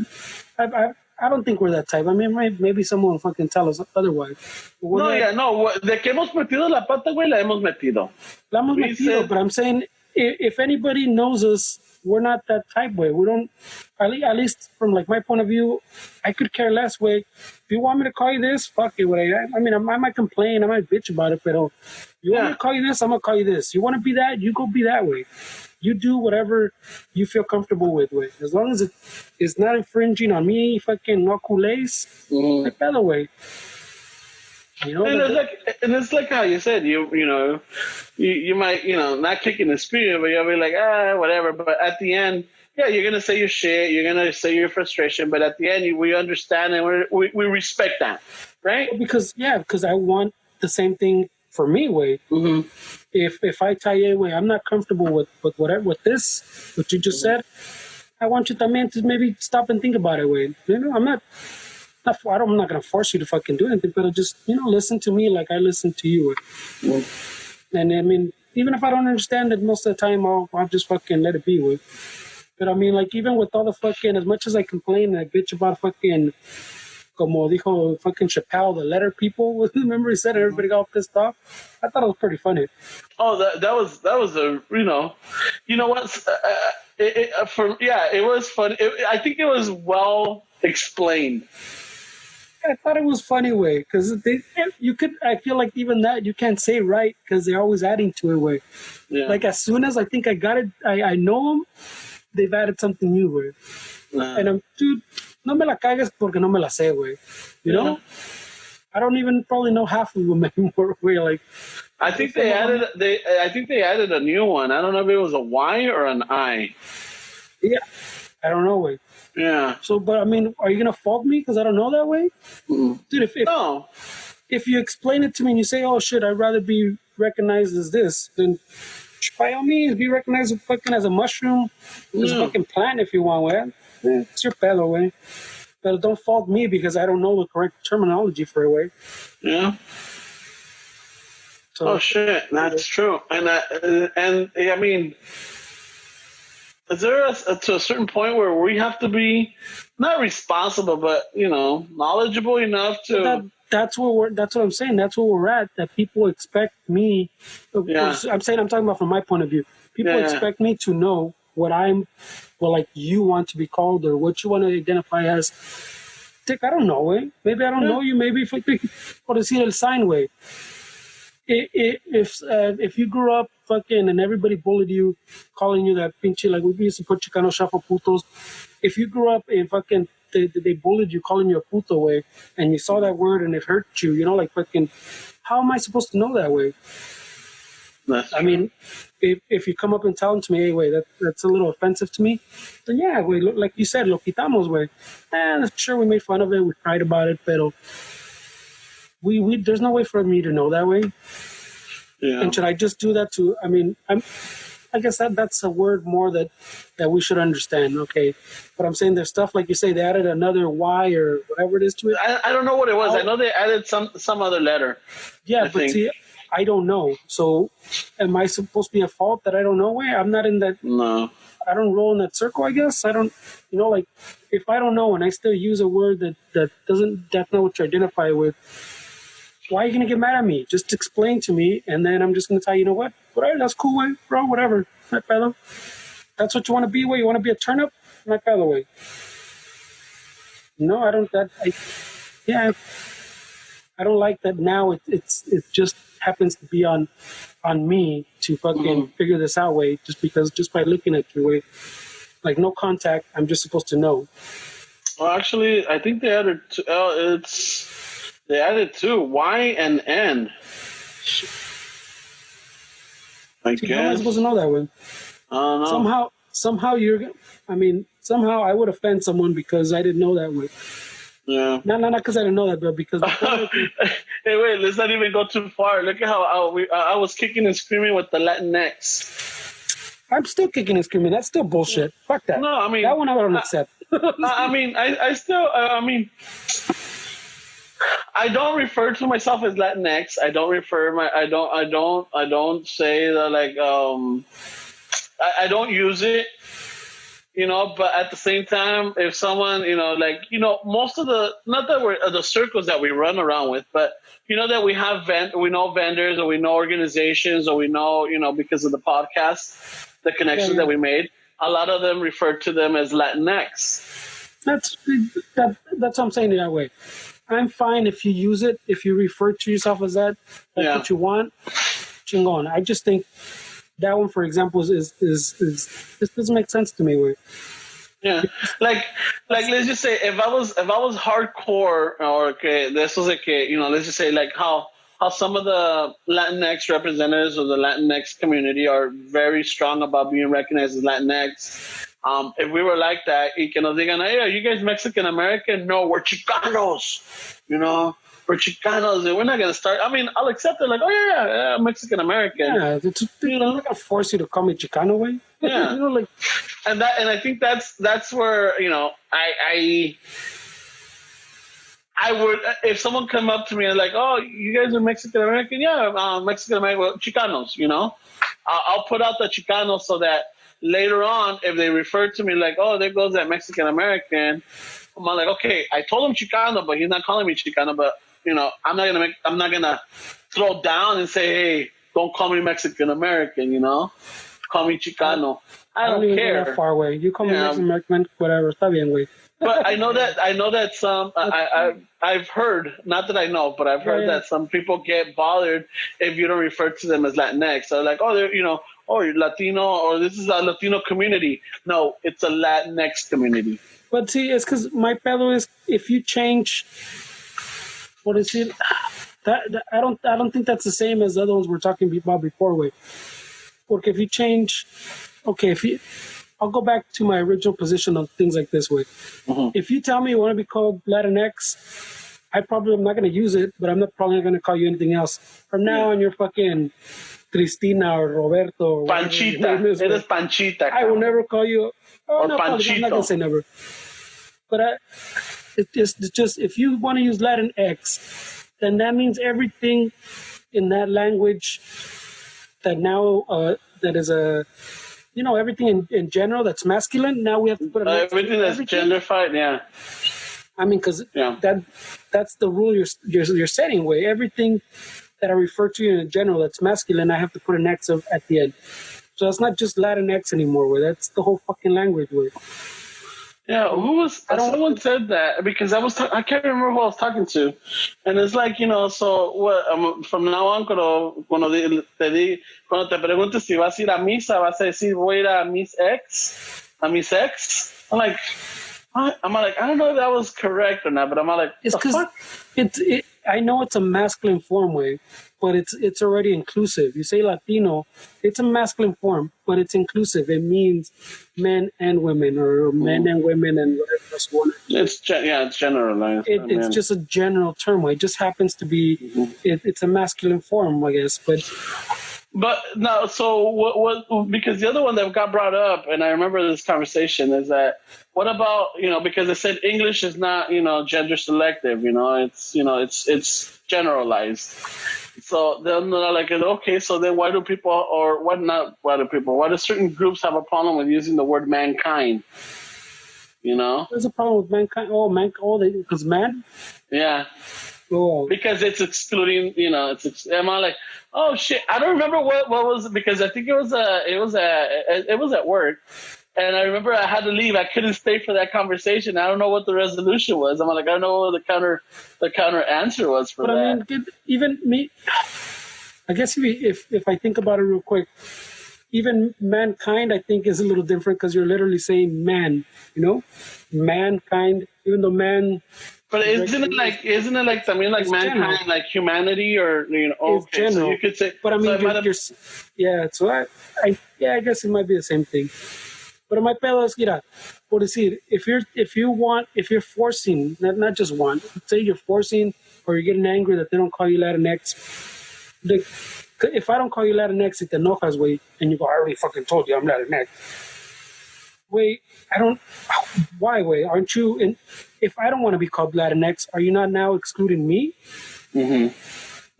I don't think we're that type. I mean, maybe someone will fucking tell us otherwise. De que hemos metido la pata, güey, la hemos metido. La hemos metido, but I'm saying if anybody knows us, we're not that type, way. We don't. At least from like my point of view, I could care less, way. If you want me to call you this, fuck it, way. I mean, I might complain, I might bitch about it, but you want me to call you this, I'm gonna call you this. You want to be that, you go be that, way. You do whatever you feel comfortable with, way. As long as it's not infringing on me, fucking no culés, like that way. And it's like how you said, you might, not kicking the spirit, but you'll be like, whatever. But at the end, yeah, you're gonna say your shit, you're gonna say your frustration, but at the end, we understand and we respect that, right? Because I want the same thing for me, way. Mm-hmm. If I tell you, way, I'm not comfortable with what you just said, I want you también to maybe stop and think about it, way. I'm not going to force you to fucking do anything, but just, listen to me like I listen to you. And I mean, even if I don't understand it most of the time, I'll just fucking let it be with. But I mean, like, even with all the fucking, as much as I complain and I bitch about fucking, como dijo fucking Chappelle, the letter people, remember he said everybody got pissed off? I thought it was pretty funny. Oh, that was a, you know what? It was funny. I think it was well explained. I thought it was funny, way, because I feel like even that you can't say right because they're always adding to it, way. Yeah. Like as soon as I think I got it, I know them, they've added something new, way. And I'm, dude, no me la cagues porque no me la sé, way. You know? I don't even probably know half of them anymore, way. Like, I think they added a new one. I don't know if it was a Y or an I. Yeah, I don't know, way. Yeah. So, but I mean, are you gonna fault me because I don't know that way, dude? No. If you explain it to me and you say, "Oh shit, I'd rather be recognized as this," then by all means, be recognized fucking as a mushroom, as a fucking plant if you want, way. It's your pedo, way. But don't fault me because I don't know the correct terminology for it, way. Yeah. So, Oh shit, that's true. And I mean, is there to a certain point where we have to be not responsible, but knowledgeable enough to? that's what I'm saying. That's where we're at. That people expect me. Yeah. I'm talking about from my point of view. People expect me to know what like you want to be called or what you want to identify as. Dick, I don't know, eh? Maybe I don't know you. Maybe for decir el sign way. If you grew up fucking and everybody bullied you, calling you that pinche, like we used to put Chicano shuffle putos. If you grew up and fucking they bullied you, calling you a puto way, and you saw that word and it hurt you, like fucking, how am I supposed to know that way? I mean, if you come up and tell to me, hey, wait, that's a little offensive to me, then yeah, wait, like you said, lo quitamos, way. Sure, we made fun of it, we cried about it, but we there's no way for me to know that way. Yeah. And should I just do that to? I mean, I guess that's a word more that we should understand. Okay, but I'm saying there's stuff like you say they added another Y or whatever it is to it. I don't know what it was. I know they added some other letter. Yeah, but see, I don't know. So, am I supposed to be at fault that I don't know? Way I'm not in that. No. I don't roll in that circle. I guess I don't. Like if I don't know and I still use a word that's not what you identify with. Why are you gonna get mad at me? Just explain to me, and then I'm just gonna tell you, whatever, that's cool, way, bro, whatever, my fellow. That's what you want to be, way. You want to be a turnip, my fellow, way. No, I don't. I don't like that. Now it just happens to be on me to fucking figure this out, way. Just by looking at you, way, like no contact. I'm just supposed to know. Well, actually, I think they added. They added two, Y and N. I guess. How am I supposed to know that way? I don't know. Somehow I would offend someone because I didn't know that way. Yeah. Not because I didn't know that, but because. Hey, wait, let's not even go too far. Look at how I was kicking and screaming with the Latinx. I'm still kicking and screaming. That's still bullshit. Fuck that. No, I mean. That one I don't accept. I don't refer to myself as Latinx. I don't say that like I don't use it, but at the same time, if someone, most of not that we're the circles that we run around with, but that we have we know vendors or we know organizations or we know, because of the podcast, the connections that we made, a lot of them refer to them as Latinx. That's what I'm saying that way. I'm fine if you use it, if you refer to yourself as that. That's what you want. Chingon. I just think that one, for example, is this doesn't make sense to me. Way. Yeah, like let's just say if I was hardcore or this was let's just say like how some of the Latinx representatives of the Latinx community are very strong about being recognized as Latinx. If we were like that, y que nos digan, hey, are you guys Mexican American? No, we're Chicanos. We're Chicanos, and we're not gonna start. I mean, I'll accept it. Like, oh yeah, Mexican American. Yeah, I'm not gonna force you to call me Chicano, way. Yeah, and I think that's where I would, if someone come up to me and like, oh, you guys are Mexican American? Yeah, Mexican American, well, Chicanos. I'll put out the Chicanos so that later on, if they refer to me like, oh, there goes that Mexican American, I'm like, okay, I told him Chicano, but he's not calling me Chicano. But I'm not gonna throw down and say, hey, don't call me Mexican American. Call me Chicano. I don't even care. Go that far away. You call me Mexican American, whatever. Está bien, güey. But I know that some I've heard, not that I know, but I've heard that some people get bothered if you don't refer to them as Latinx. So like, oh, they're you're Latino, or this is a Latino community. No, it's a Latinx community. But see, it's because my pedo is if you change, what is it? I don't think that's the same as the other ones we're talking about before. Way, porque if you change, okay, I'll go back to my original position on things like this way. If you tell me you want to be called Latinx, I'm not going to use it, but I'm probably not going to call you anything else. From now on, you're fucking Cristina or Roberto or Panchita. It is Panchita. I will never call you. Or no, Panchito. I'm not going to say never. But it's just if you want to use Latinx, then that means everything in that language that now that is everything in general that's masculine. Now we have to put everything that's genderfied. Yeah. I mean, because that's the rule you're setting. Way everything that I refer to in general that's masculine, I have to put an X at the end. So it's not just Latinx anymore. Way that's the whole fucking language. Way. Yeah, someone said that because I can't remember who I was talking to, and it's like so what from now on cuando te preguntes si vas a ir a misa vas a decir voy a ir a mis ex. I'm like I don't know if that was correct or not, but I'm like it's because I know it's a masculine form way, but it's already inclusive. You say Latino, it's a masculine form, but it's inclusive. It means men and women, or men and women, and whatever else you want. It's generalized. It's just a general term. It just happens to be. It's a masculine form, I guess, But now, so what? Because the other one that got brought up, and I remember this conversation, is that what about because they said English is not gender selective. It's generalized. So they're like, okay, so then why do people why do certain groups have a problem with using the word mankind? There's a problem with mankind. Because man. Yeah. Oh. Because it's excluding, am I like, oh shit, I don't remember what was, because I think it was at work, and I remember I had to leave. I couldn't stay for that conversation. I don't know what the resolution was. I'm like, I don't know what the counter answer was for that. But I mean, even me, I guess if I think about it real quick, even mankind, I think, is a little different because you're literally saying man, mankind, even though man. But isn't it like también like mankind, general. Like humanity, or okay, so you could say. But I mean, so I guess it might be the same thing. But my pedo es, mira, por decir, if you're forcing, not just one, say you're forcing or you're getting angry that they don't call you Latinx. If I don't call you Latinx, it te enojas, way, and you go, I already fucking told you I'm Latinx. Wait, why, way? Aren't you, if I don't want to be called Latinx, are you not now excluding me? Mm-hmm.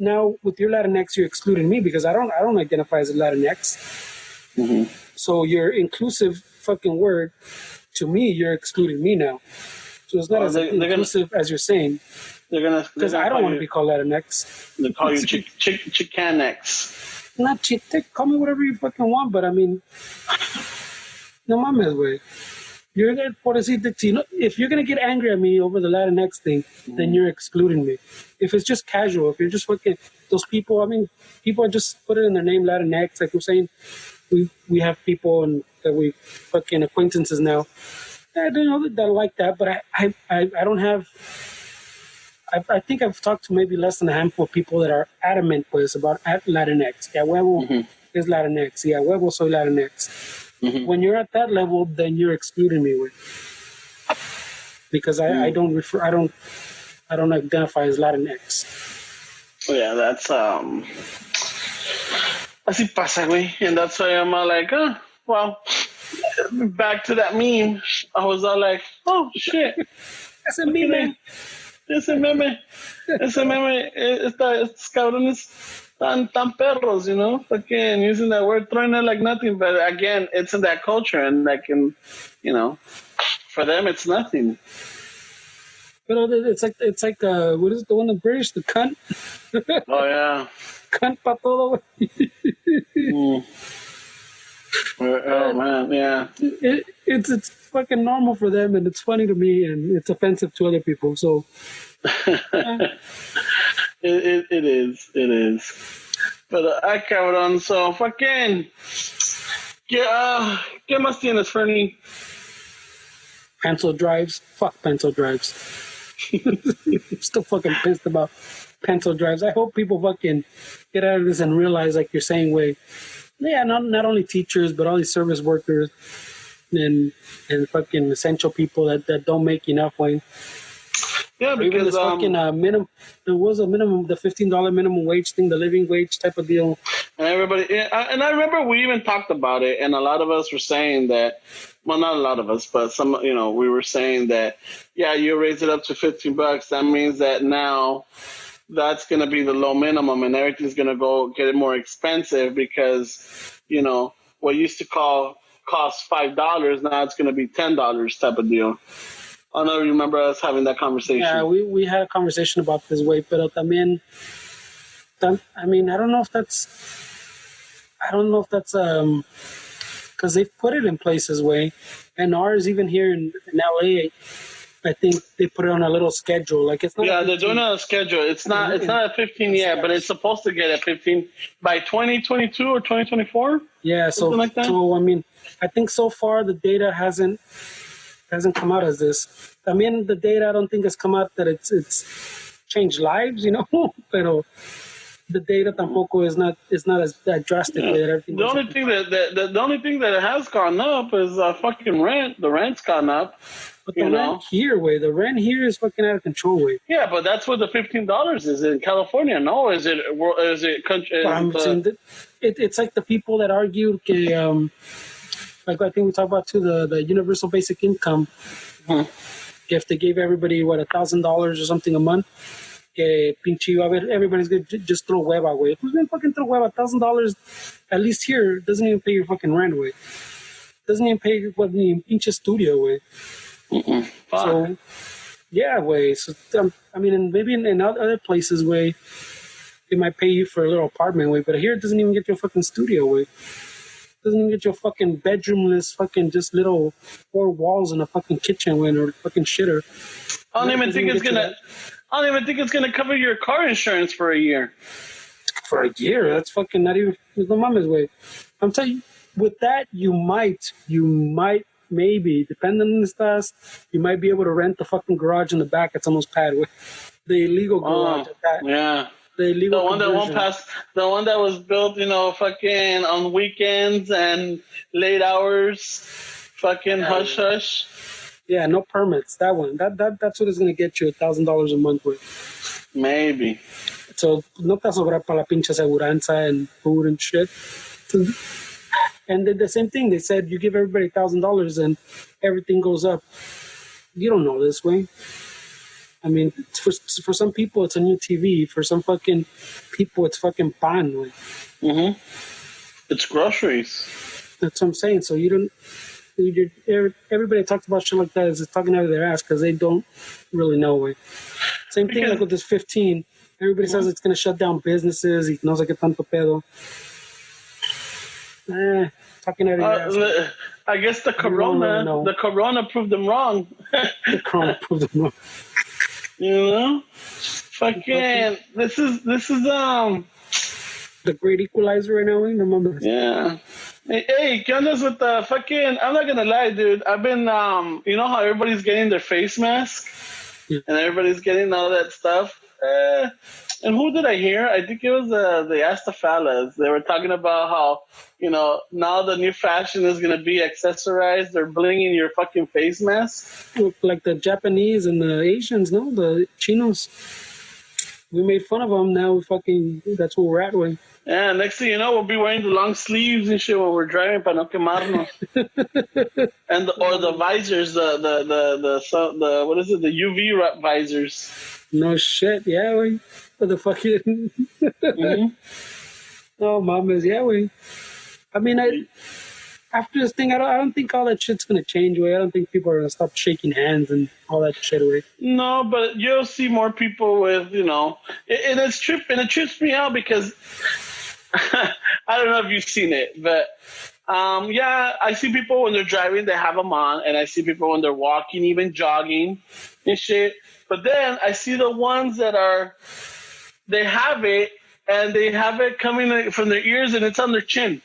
Now, with your Latinx, you're excluding me because I don't identify as a Latinx. Mm-hmm. So your inclusive fucking word, to me, you're excluding me now. So it's not as inclusive as you're saying. Because I don't want to be called Latinx. They call you Chicanex. Not Chitek. Call me whatever you fucking want, but I mean, no mames, güey. You're gonna, if you're gonna get angry at me over the Latinx thing, then you're excluding me. If it's just casual, if you're just fucking those people, I mean, people just put it in their name Latinx, like we're saying. We have people that we fucking acquaintances now. I don't know that like that, but I don't have. I think I've talked to maybe less than a handful of people that are adamant about Latinx. Yeah, huevo is Latinx. Yeah, huevo soy Latinx. Mm-hmm. When you're at that level, then you're excluding me with, because I don't identify as Latinx. Yeah, that's así pasa, güey, and that's why I'm all like, well, back to that meme. I was all like, oh shit, that's a meme. Ese meme, estos cabrones tan perros, fucking using that word, throwing it like nothing. But again, it's in that culture, and for them, it's nothing. But it's like what is it, the one in British, the cunt? Oh yeah, cunt pa todo. Oh man, yeah. It's fucking normal for them, and it's funny to me, and it's offensive to other people. So it is. But cabrón, so fucking. ¿Qué más tienes, Fernie? Pencil drives. Fuck pencil drives. I'm still fucking pissed about pencil drives. I hope people fucking get out of this and realize, like you're saying, way, yeah, not only teachers, but all these service workers and fucking essential people that don't make enough, way. Yeah, Or even because this fucking minimum, there was a minimum, the $15 minimum wage thing, the living wage type of deal. and everybody, and I remember we even talked about it, and a lot of us were saying that. Well, not a lot of us, but some, we were saying that, yeah, you raise it up to $15. That means that now that's going to be the low minimum, and everything's going to go get more expensive because, what used to cost $5, now it's going to be $10 type of deal. I don't know if you remember us having that conversation. Yeah, we had a conversation about this way, pero también, I mean, I don't know if that's because they've put it in places way, and ours even here in LA, I think they put it on a little schedule. Like it's not. Yeah, they're doing it on a schedule. It's not at 15 yet, but it's supposed to get at 15 by 2022 or 2024. Yeah, something like that. So I mean, I think so far the data hasn't come out as this. I mean, the data I don't think has come out that it's changed lives, pero the data tampoco is not as that drastic. Yeah. The only thing that it has gone up is fucking rent. The rent's gone up. But the rent here is fucking out of control, way. Yeah, but that's what the $15 is in California. No, is it country? I'm saying that it's like the people that argue, like I think we talked about too, the universal basic income. If they gave everybody $1,000 or something a month. Everybody's gonna just throw hueva away. Who's gonna fucking throw hueva? $1,000 at least here doesn't even pay your fucking rent away. Doesn't even pay what the pinche studio away. So yeah, way. So I mean, and maybe in other places way, they might pay you for a little apartment way, but here it doesn't even get your fucking studio way. Doesn't even get your fucking bedroomless fucking just little 4 walls and a fucking kitchen way or fucking shitter. I don't even think it's gonna cover your car insurance for a year. For a year, that's fucking not even the mama's way. I'm telling you, with that, you might maybe, depending on the stars, you might be able to rent the fucking garage in the back at someone's pad with the illegal garage at that. Yeah. The illegal one that won't pass, the one that was built, fucking on weekends and late hours, fucking hush hush. Yeah, no permits. That one. That's what is gonna get you $1,000 a month with. Maybe. So no te sobra para la pinche aseguranza and food and shit. And the same thing. They said you give everybody $1,000 and everything goes up. You don't know this way. I mean, for some people it's a new TV. For some fucking people it's fucking pan. Like. It's groceries. That's what I'm saying. So you don't. Everybody talks about shit like that is talking out of their ass because they don't really know. Way. Same thing like with this 15. Everybody says it's going to shut down businesses. Y no sé qué tanto pedo. Talking out of your ass. I guess the corona proved them wrong. The corona proved them wrong. Fucking this is the great equalizer right now. No. Yeah. Hey, ¿qué ondas with the fucking? I'm not gonna lie, dude. I've been you know how everybody's getting their face mask and everybody's getting all that stuff. And who did I hear? I think it was the Astafalas. They were talking about how, now the new fashion is going to be accessorized or blinging your fucking face mask. Like the Japanese and the Asians, no? The Chinos. We made fun of them. Now that's what we're at with. Yeah, next thing you know, we'll be wearing the long sleeves and shit when we're driving para no quemarnos. Or the visors, the what is it? The UV visors. No shit, yeah, we. For the fucking. No, mamas, yeah, we. I mean, after this thing, I don't think all that shit's gonna change. Way, I don't think people are gonna stop shaking hands and all that shit away. No, but you'll see more people with, and it trips me out because I don't know if you've seen it, but I see people when they're driving, they have them on, and I see people when they're walking, even jogging and shit. But then I see the ones that they have it, and they have it coming from their ears, and it's on their chin.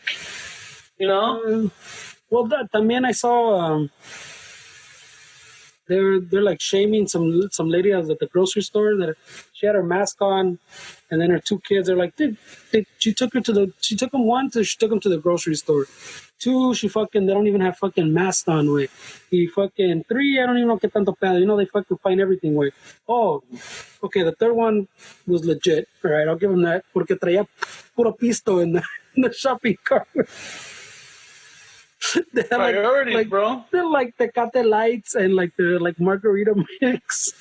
Well, también I saw they're like shaming some lady at the grocery store that she had her mask on, and then her two kids are like, dude, she took them once, or she took them to the grocery store. Two, they don't even have fucking masks on, way. Fucking three, I don't even know qué tanto pedo. You know, they fucking find everything, way. Oh, okay, the third one was legit. All right, I'll give them that. Porque traía puro pisto in the shopping cart. They're Priorities, bro. They're like Tecate Lights and the margarita mix.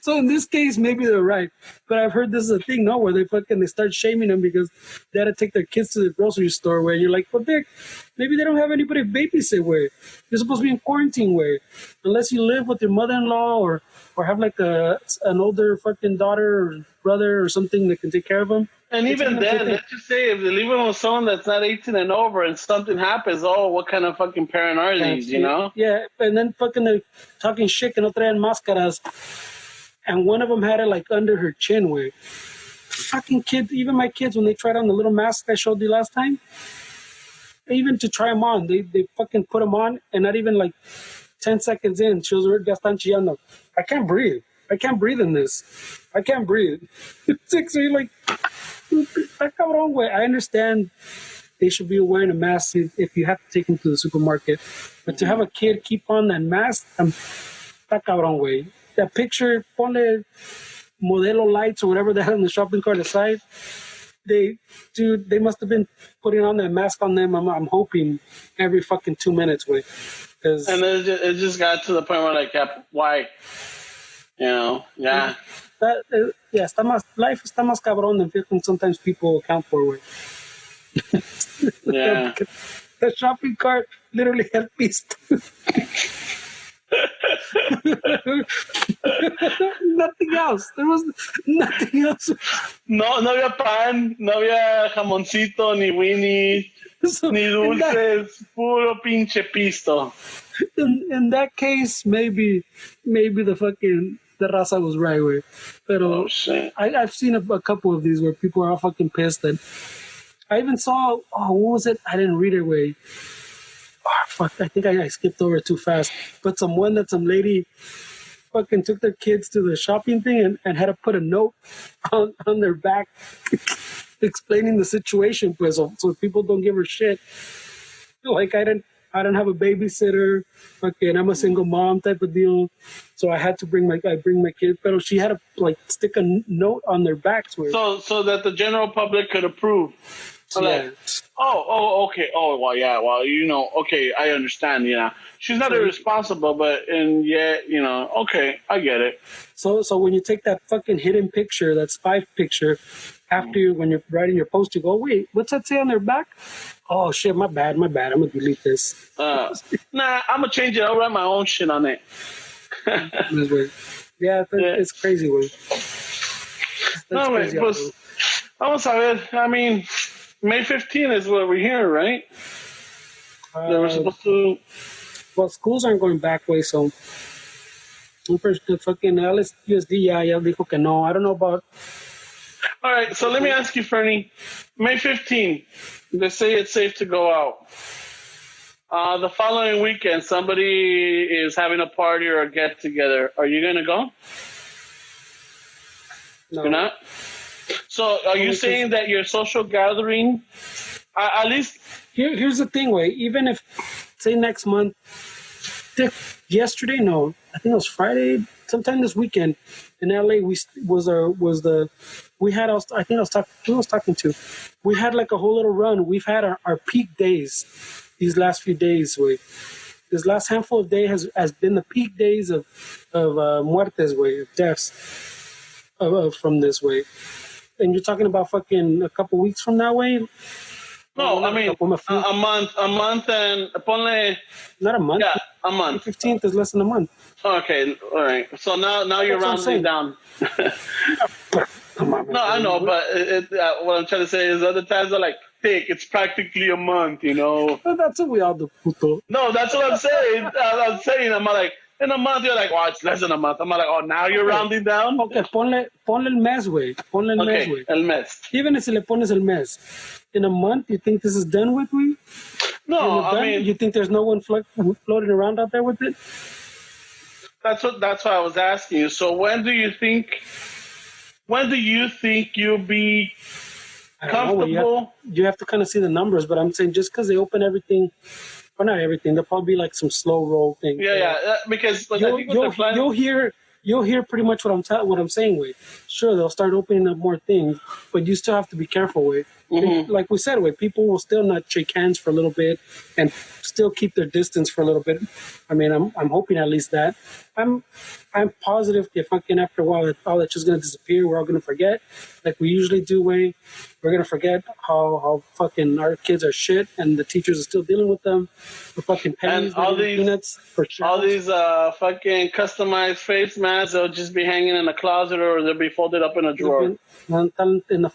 So in this case, maybe they're right. But I've heard this is a thing, no, where they start shaming them because they had to take their kids to the grocery store, where you're like, well, maybe they don't have anybody to babysit, where you're supposed to be in quarantine, where unless you live with your mother-in-law or have like an older fucking daughter or brother or something that can take care of them. And even then, let's just say if they leave them with someone that's not 18 and over and something happens, what kind of fucking parent are these, you know? Yeah, and then fucking they're talking shit que no traen máscaras. And one of them had it like under her chin, where fucking kids, even my kids, when they tried on the little mask I showed you last time, even to try them on, they fucking put them on, and not even like 10 seconds in, she was already están chillando. I can't breathe. I can't breathe in this. I can't breathe. So you're like, cabrón, güey. I understand they should be wearing a mask if you have to take them to the supermarket, but to have a kid keep on that mask, está cabrón, güey. That picture, ponle Modelo lights or whatever they had in the shopping cart aside. They must have been putting on that mask on them. I'm hoping every fucking 2 minutes, way. And it just got to the point where like, why? You know, yeah. Life está más cabrón than sometimes people account for, way. Yeah. The shopping cart literally had pisto. Nothing else. There was nothing else. No había pan, no había jamoncito, ni Winnie, ni dulces, puro pinche pisto. In that case, maybe the raza was right, way. Pero I've seen a couple of these where people are all fucking pissed. And I even saw, what was it? I didn't read it, way. Oh, fuck, I think I skipped over it too fast. But some lady fucking took their kids to the shopping thing and had to put a note on their back explaining the situation, pues, so people don't give her shit. Like, I didn't have a babysitter, fucking, I'm a single mom type of deal. So I had to bring my kid, but she had to like stick a note on their backs. So that the general public could approve. So yeah. like, okay. Oh, well, yeah. Well, you know, okay, I understand. Yeah, she's not irresponsible, but you know, okay, I get it. So when you take that fucking hidden picture, that spy picture, when you're writing your post, you go, wait, what's that say on their back? Oh shit, my bad. I'm gonna delete this. Nah, I'm gonna change it. I'll write my own shit on it. It's crazy, way. No, crazy, pues, vamos a ver. I mean, May 15th is what we're hearing, right? They were supposed to. Well, schools aren't going back, way, so. The fucking LSUSD, ya dijo que no. I don't know about. All right, so let me ask you, Fernie. May 15th, they say it's safe to go out. The following weekend, somebody is having a party or a get-together. Are you going to go? No. You're not? So are you saying that your social gathering, at least... Here's the thing, way. Even if, say, next month, yesterday, no, I think it was Friday, sometime this weekend in LA, we had like a whole little run. We've had our peak days these last few days. This last handful of days has been the peak days of muertes, of deaths from this way. And you're talking about fucking a couple weeks from that way? No, I mean, a month and ponle... Not a month. Yeah, a month. The 15th is less than a month. Okay, all right. So now you're rounding down. No, I know, but what I'm trying to say is other times they're like, it's practically a month, you know. That's what we all do, puto. No, that's what I'm saying. I'm like, in a month, you're like, it's less than a month. I'm like, now you're rounding down? Okay, ponle el mes, güey. Ponle el mes, güey. El mes. Even if le pones el mes. In a month, you think this is done with, güey? No, I mean, you think there's no one floating around out there with it? that's what I was asking you. So when do you think you'll be I don't know. comfortable? You have to kind of see the numbers, but I'm saying just because they open everything, well, not everything, there'll probably be like some slow roll thing. Yeah, because I think what they're planning. You'll hear pretty much what I'm saying, Wade. Sure, they'll start opening up more things, but you still have to be careful, Wade. Mm-hmm. Like we said, Wade, people will still not shake hands for a little bit and still keep their distance for a little bit. I mean, I'm hoping at least that. I'm positive if fucking after a while all that's just gonna disappear. We're all gonna forget, like we usually do, Wade. We're gonna forget how fucking our kids are shit, and the teachers are still dealing with them for fucking pennies, And all these peanuts for shells. all these fucking customized face masks, they'll just be hanging in a closet or they'll be folded up in a drawer. In the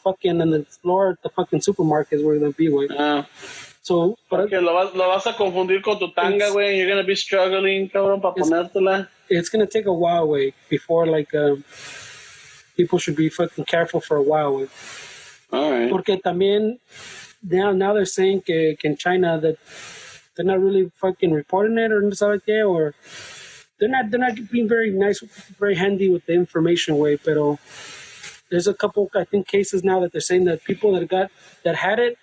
floor at the fucking supermarket is where they're gonna be, Wade. So, but Porque lo vas a confundir con tu tanga, güey. You're gonna be struggling, cabrón, para ponértela. It's gonna take a while, Wade, before people should be fucking careful for a while, Wade. All right. Porque también now they're saying que in China that they're not really fucking reporting it or something like that, or they're not being very nice, very handy with the information, way. Pero there's a couple, I think, cases now that they're saying that people that had it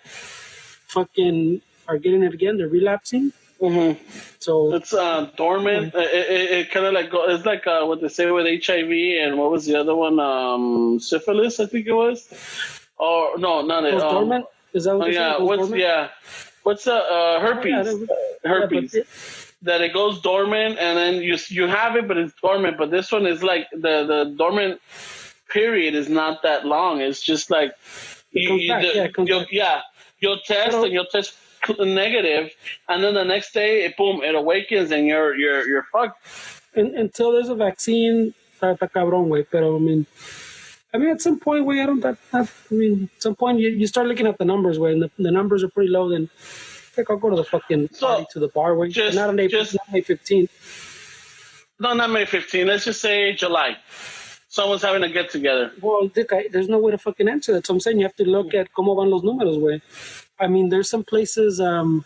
fucking are getting it again. They're relapsing. Mm-hmm. So it's dormant. It kind of like it's like what they say with HIV and what was the other one? Syphilis, I think it was. Or no, not it. Dormant. Is that what they say? What's herpes? Herpes. That it goes dormant and then you have it, but it's dormant. But this one is like the dormant period is not that long. It's just like you'll test and you'll test negative, and then the next day, boom, it awakens and you're fucked. Until there's a vaccine, está cabrón, güey. Pero I mean, at some point, güey, at some point you start looking at the numbers, güey, and the numbers are pretty low. Then I think I'll go to the fucking party, to the bar, güey. Not May 15th. No, not May 15th. Let's just say July. Someone's having a get together. Well, Dick, there's no way to fucking answer that. So I'm saying you have to look at cómo van los números, güey. I mean, there's some places, not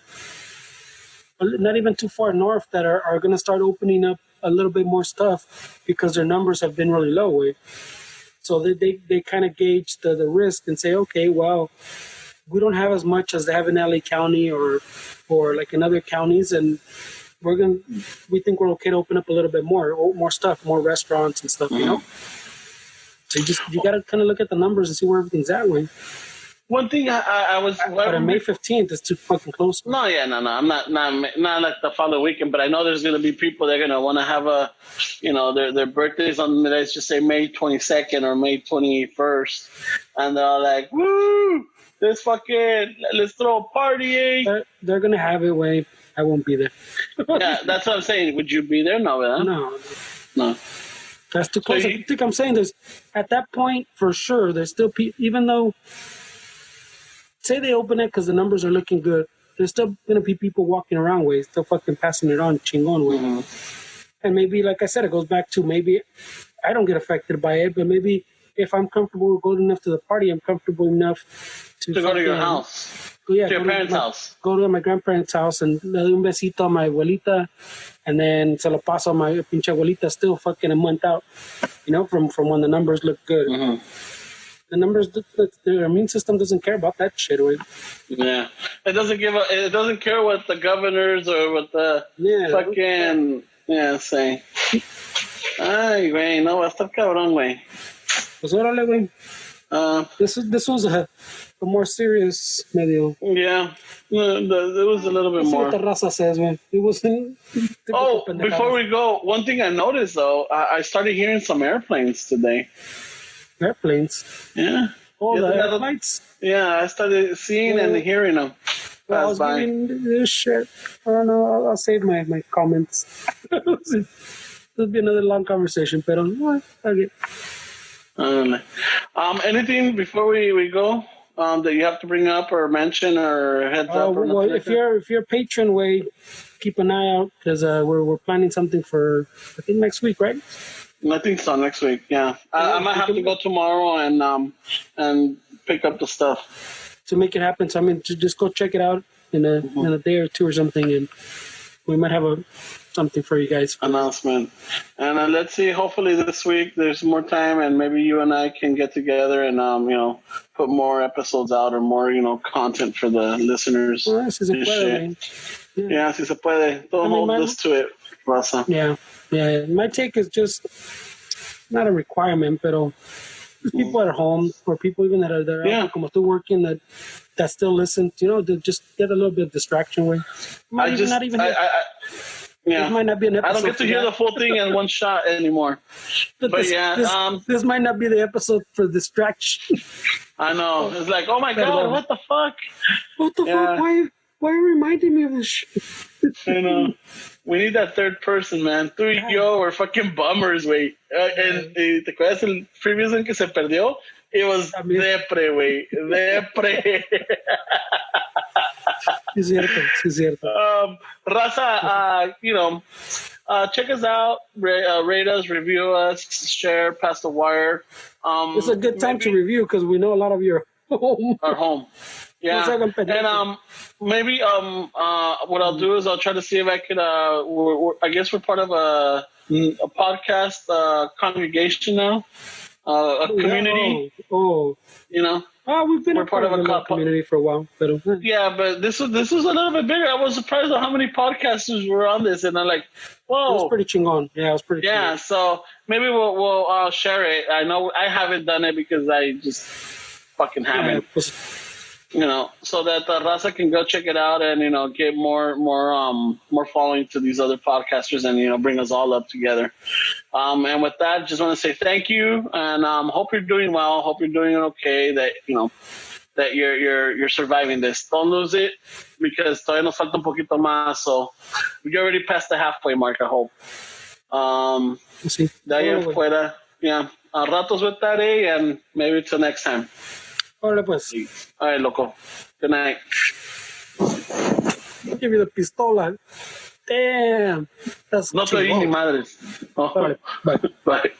even too far north, that are going to start opening up a little bit more stuff because their numbers have been really low, güey. So they kind of gauge the risk and say, okay, well, we don't have as much as they have in LA County or like in other counties, and we think we're okay to open up a little bit more stuff, more restaurants and stuff, you know? So you got to kind of look at the numbers and see where everything's at, way. One thing I was... But on May 15th, it's too fucking close. No. I'm not like the following weekend, but I know there's going to be people that are going to want to have their birthdays on, let's just say May 22nd or May 21st. And they're all like, woo, let's throw a party, eh? They're going to have it, way. I won't be there. Yeah, that's what I'm saying. Would you be there? No, ¿verdad? No. That's too close. I think I'm saying at that point, for sure, there's still people, even though, say they open it because the numbers are looking good, there's still going to be people walking around, way, still fucking passing it on, chingon, way. Mm-hmm. And maybe, like I said, it goes back to maybe I don't get affected by it, but maybe if I'm comfortable going enough to the party, I'm comfortable enough to go to your house. To your parents' house. Go to my grandparents' house and le doy un besito a my abuelita, and then se lo paso a my pinche abuelita still fucking a month out, from when the numbers look good. Mm-hmm. The numbers, the immune system doesn't care about that shit, right? Yeah. It doesn't care what the governors or what the fucking, say. Ay, güey, no, va a estar cabrón, güey. Pues órale, güey. This was a more serious medio. Yeah, there was a little bit more. What the raza says, man. It wasn't. Before we go, one thing I noticed though, I started hearing some airplanes today. Airplanes? Yeah. Oh, the airplanes? Yeah, I started seeing and hearing them. Well, I was giving this shit. I don't know. I'll save my comments. There'll be another long conversation, but okay. Anything before we go that you have to bring up or mention or heads up? Or well, if you're a patron, way, keep an eye out because we're planning something for I think next week, right? I think so. Next week, yeah. I might have to go tomorrow and pick up the stuff to make it happen. So just go check it out. in a day or two or something, and we might have something for you guys. Announcement. And let's see, hopefully this week there's more time and maybe you and I can get together and, put more episodes out or more, content for the listeners. Well, si se puede, man. Yeah, si se puede. Don't hold this to it, Raza. Yeah. My take is just not a requirement, but people at home or people even that are there, como tú working that still listen, to just get a little bit of distraction with. This might not be an episode. I don't get to hear the full thing in one shot anymore. But this might not be the episode for distraction. I know. It's like, oh my God, what the fuck? What the fuck? Why are you reminding me of this shit? I know. We need that third person, man. Tú y yo we're fucking bummers, güey. And ¿te acuerdas el previous one que se perdió? It was depre, güey. Depre. Sí, cierto. Raza, check us out, rate us, review us, share, pass the wire. It's a good time to review because we know a lot of you are home. Are home. Yeah. And maybe what I'll do is I'll try to see if I could. I guess we're part of a podcast congregation now, a community. We've been we're part of a community for a while. But, yeah, but this was a little bit bigger. I was surprised at how many podcasters were on this, and I'm like, whoa, it was pretty chingon. Yeah, it was pretty. Yeah, chingon. So maybe we'll share it. I know I haven't done it because I just fucking haven't. So that the Raza can go check it out and get more following to these other podcasters and bring us all up together. And with that, just want to say thank you and hope you're doing well. Hope you're doing okay. That that you're surviving this. Don't lose it because todavía nos falta un poquito más. So we already passed the halfway mark. I hope. De ahí afuera, a ratos with that, and maybe till next time. Órale, pues. All right, loco. Good night. Give you the pistola. Damn. That's no te oí ni madres. Oh. Órale, bye. Bye.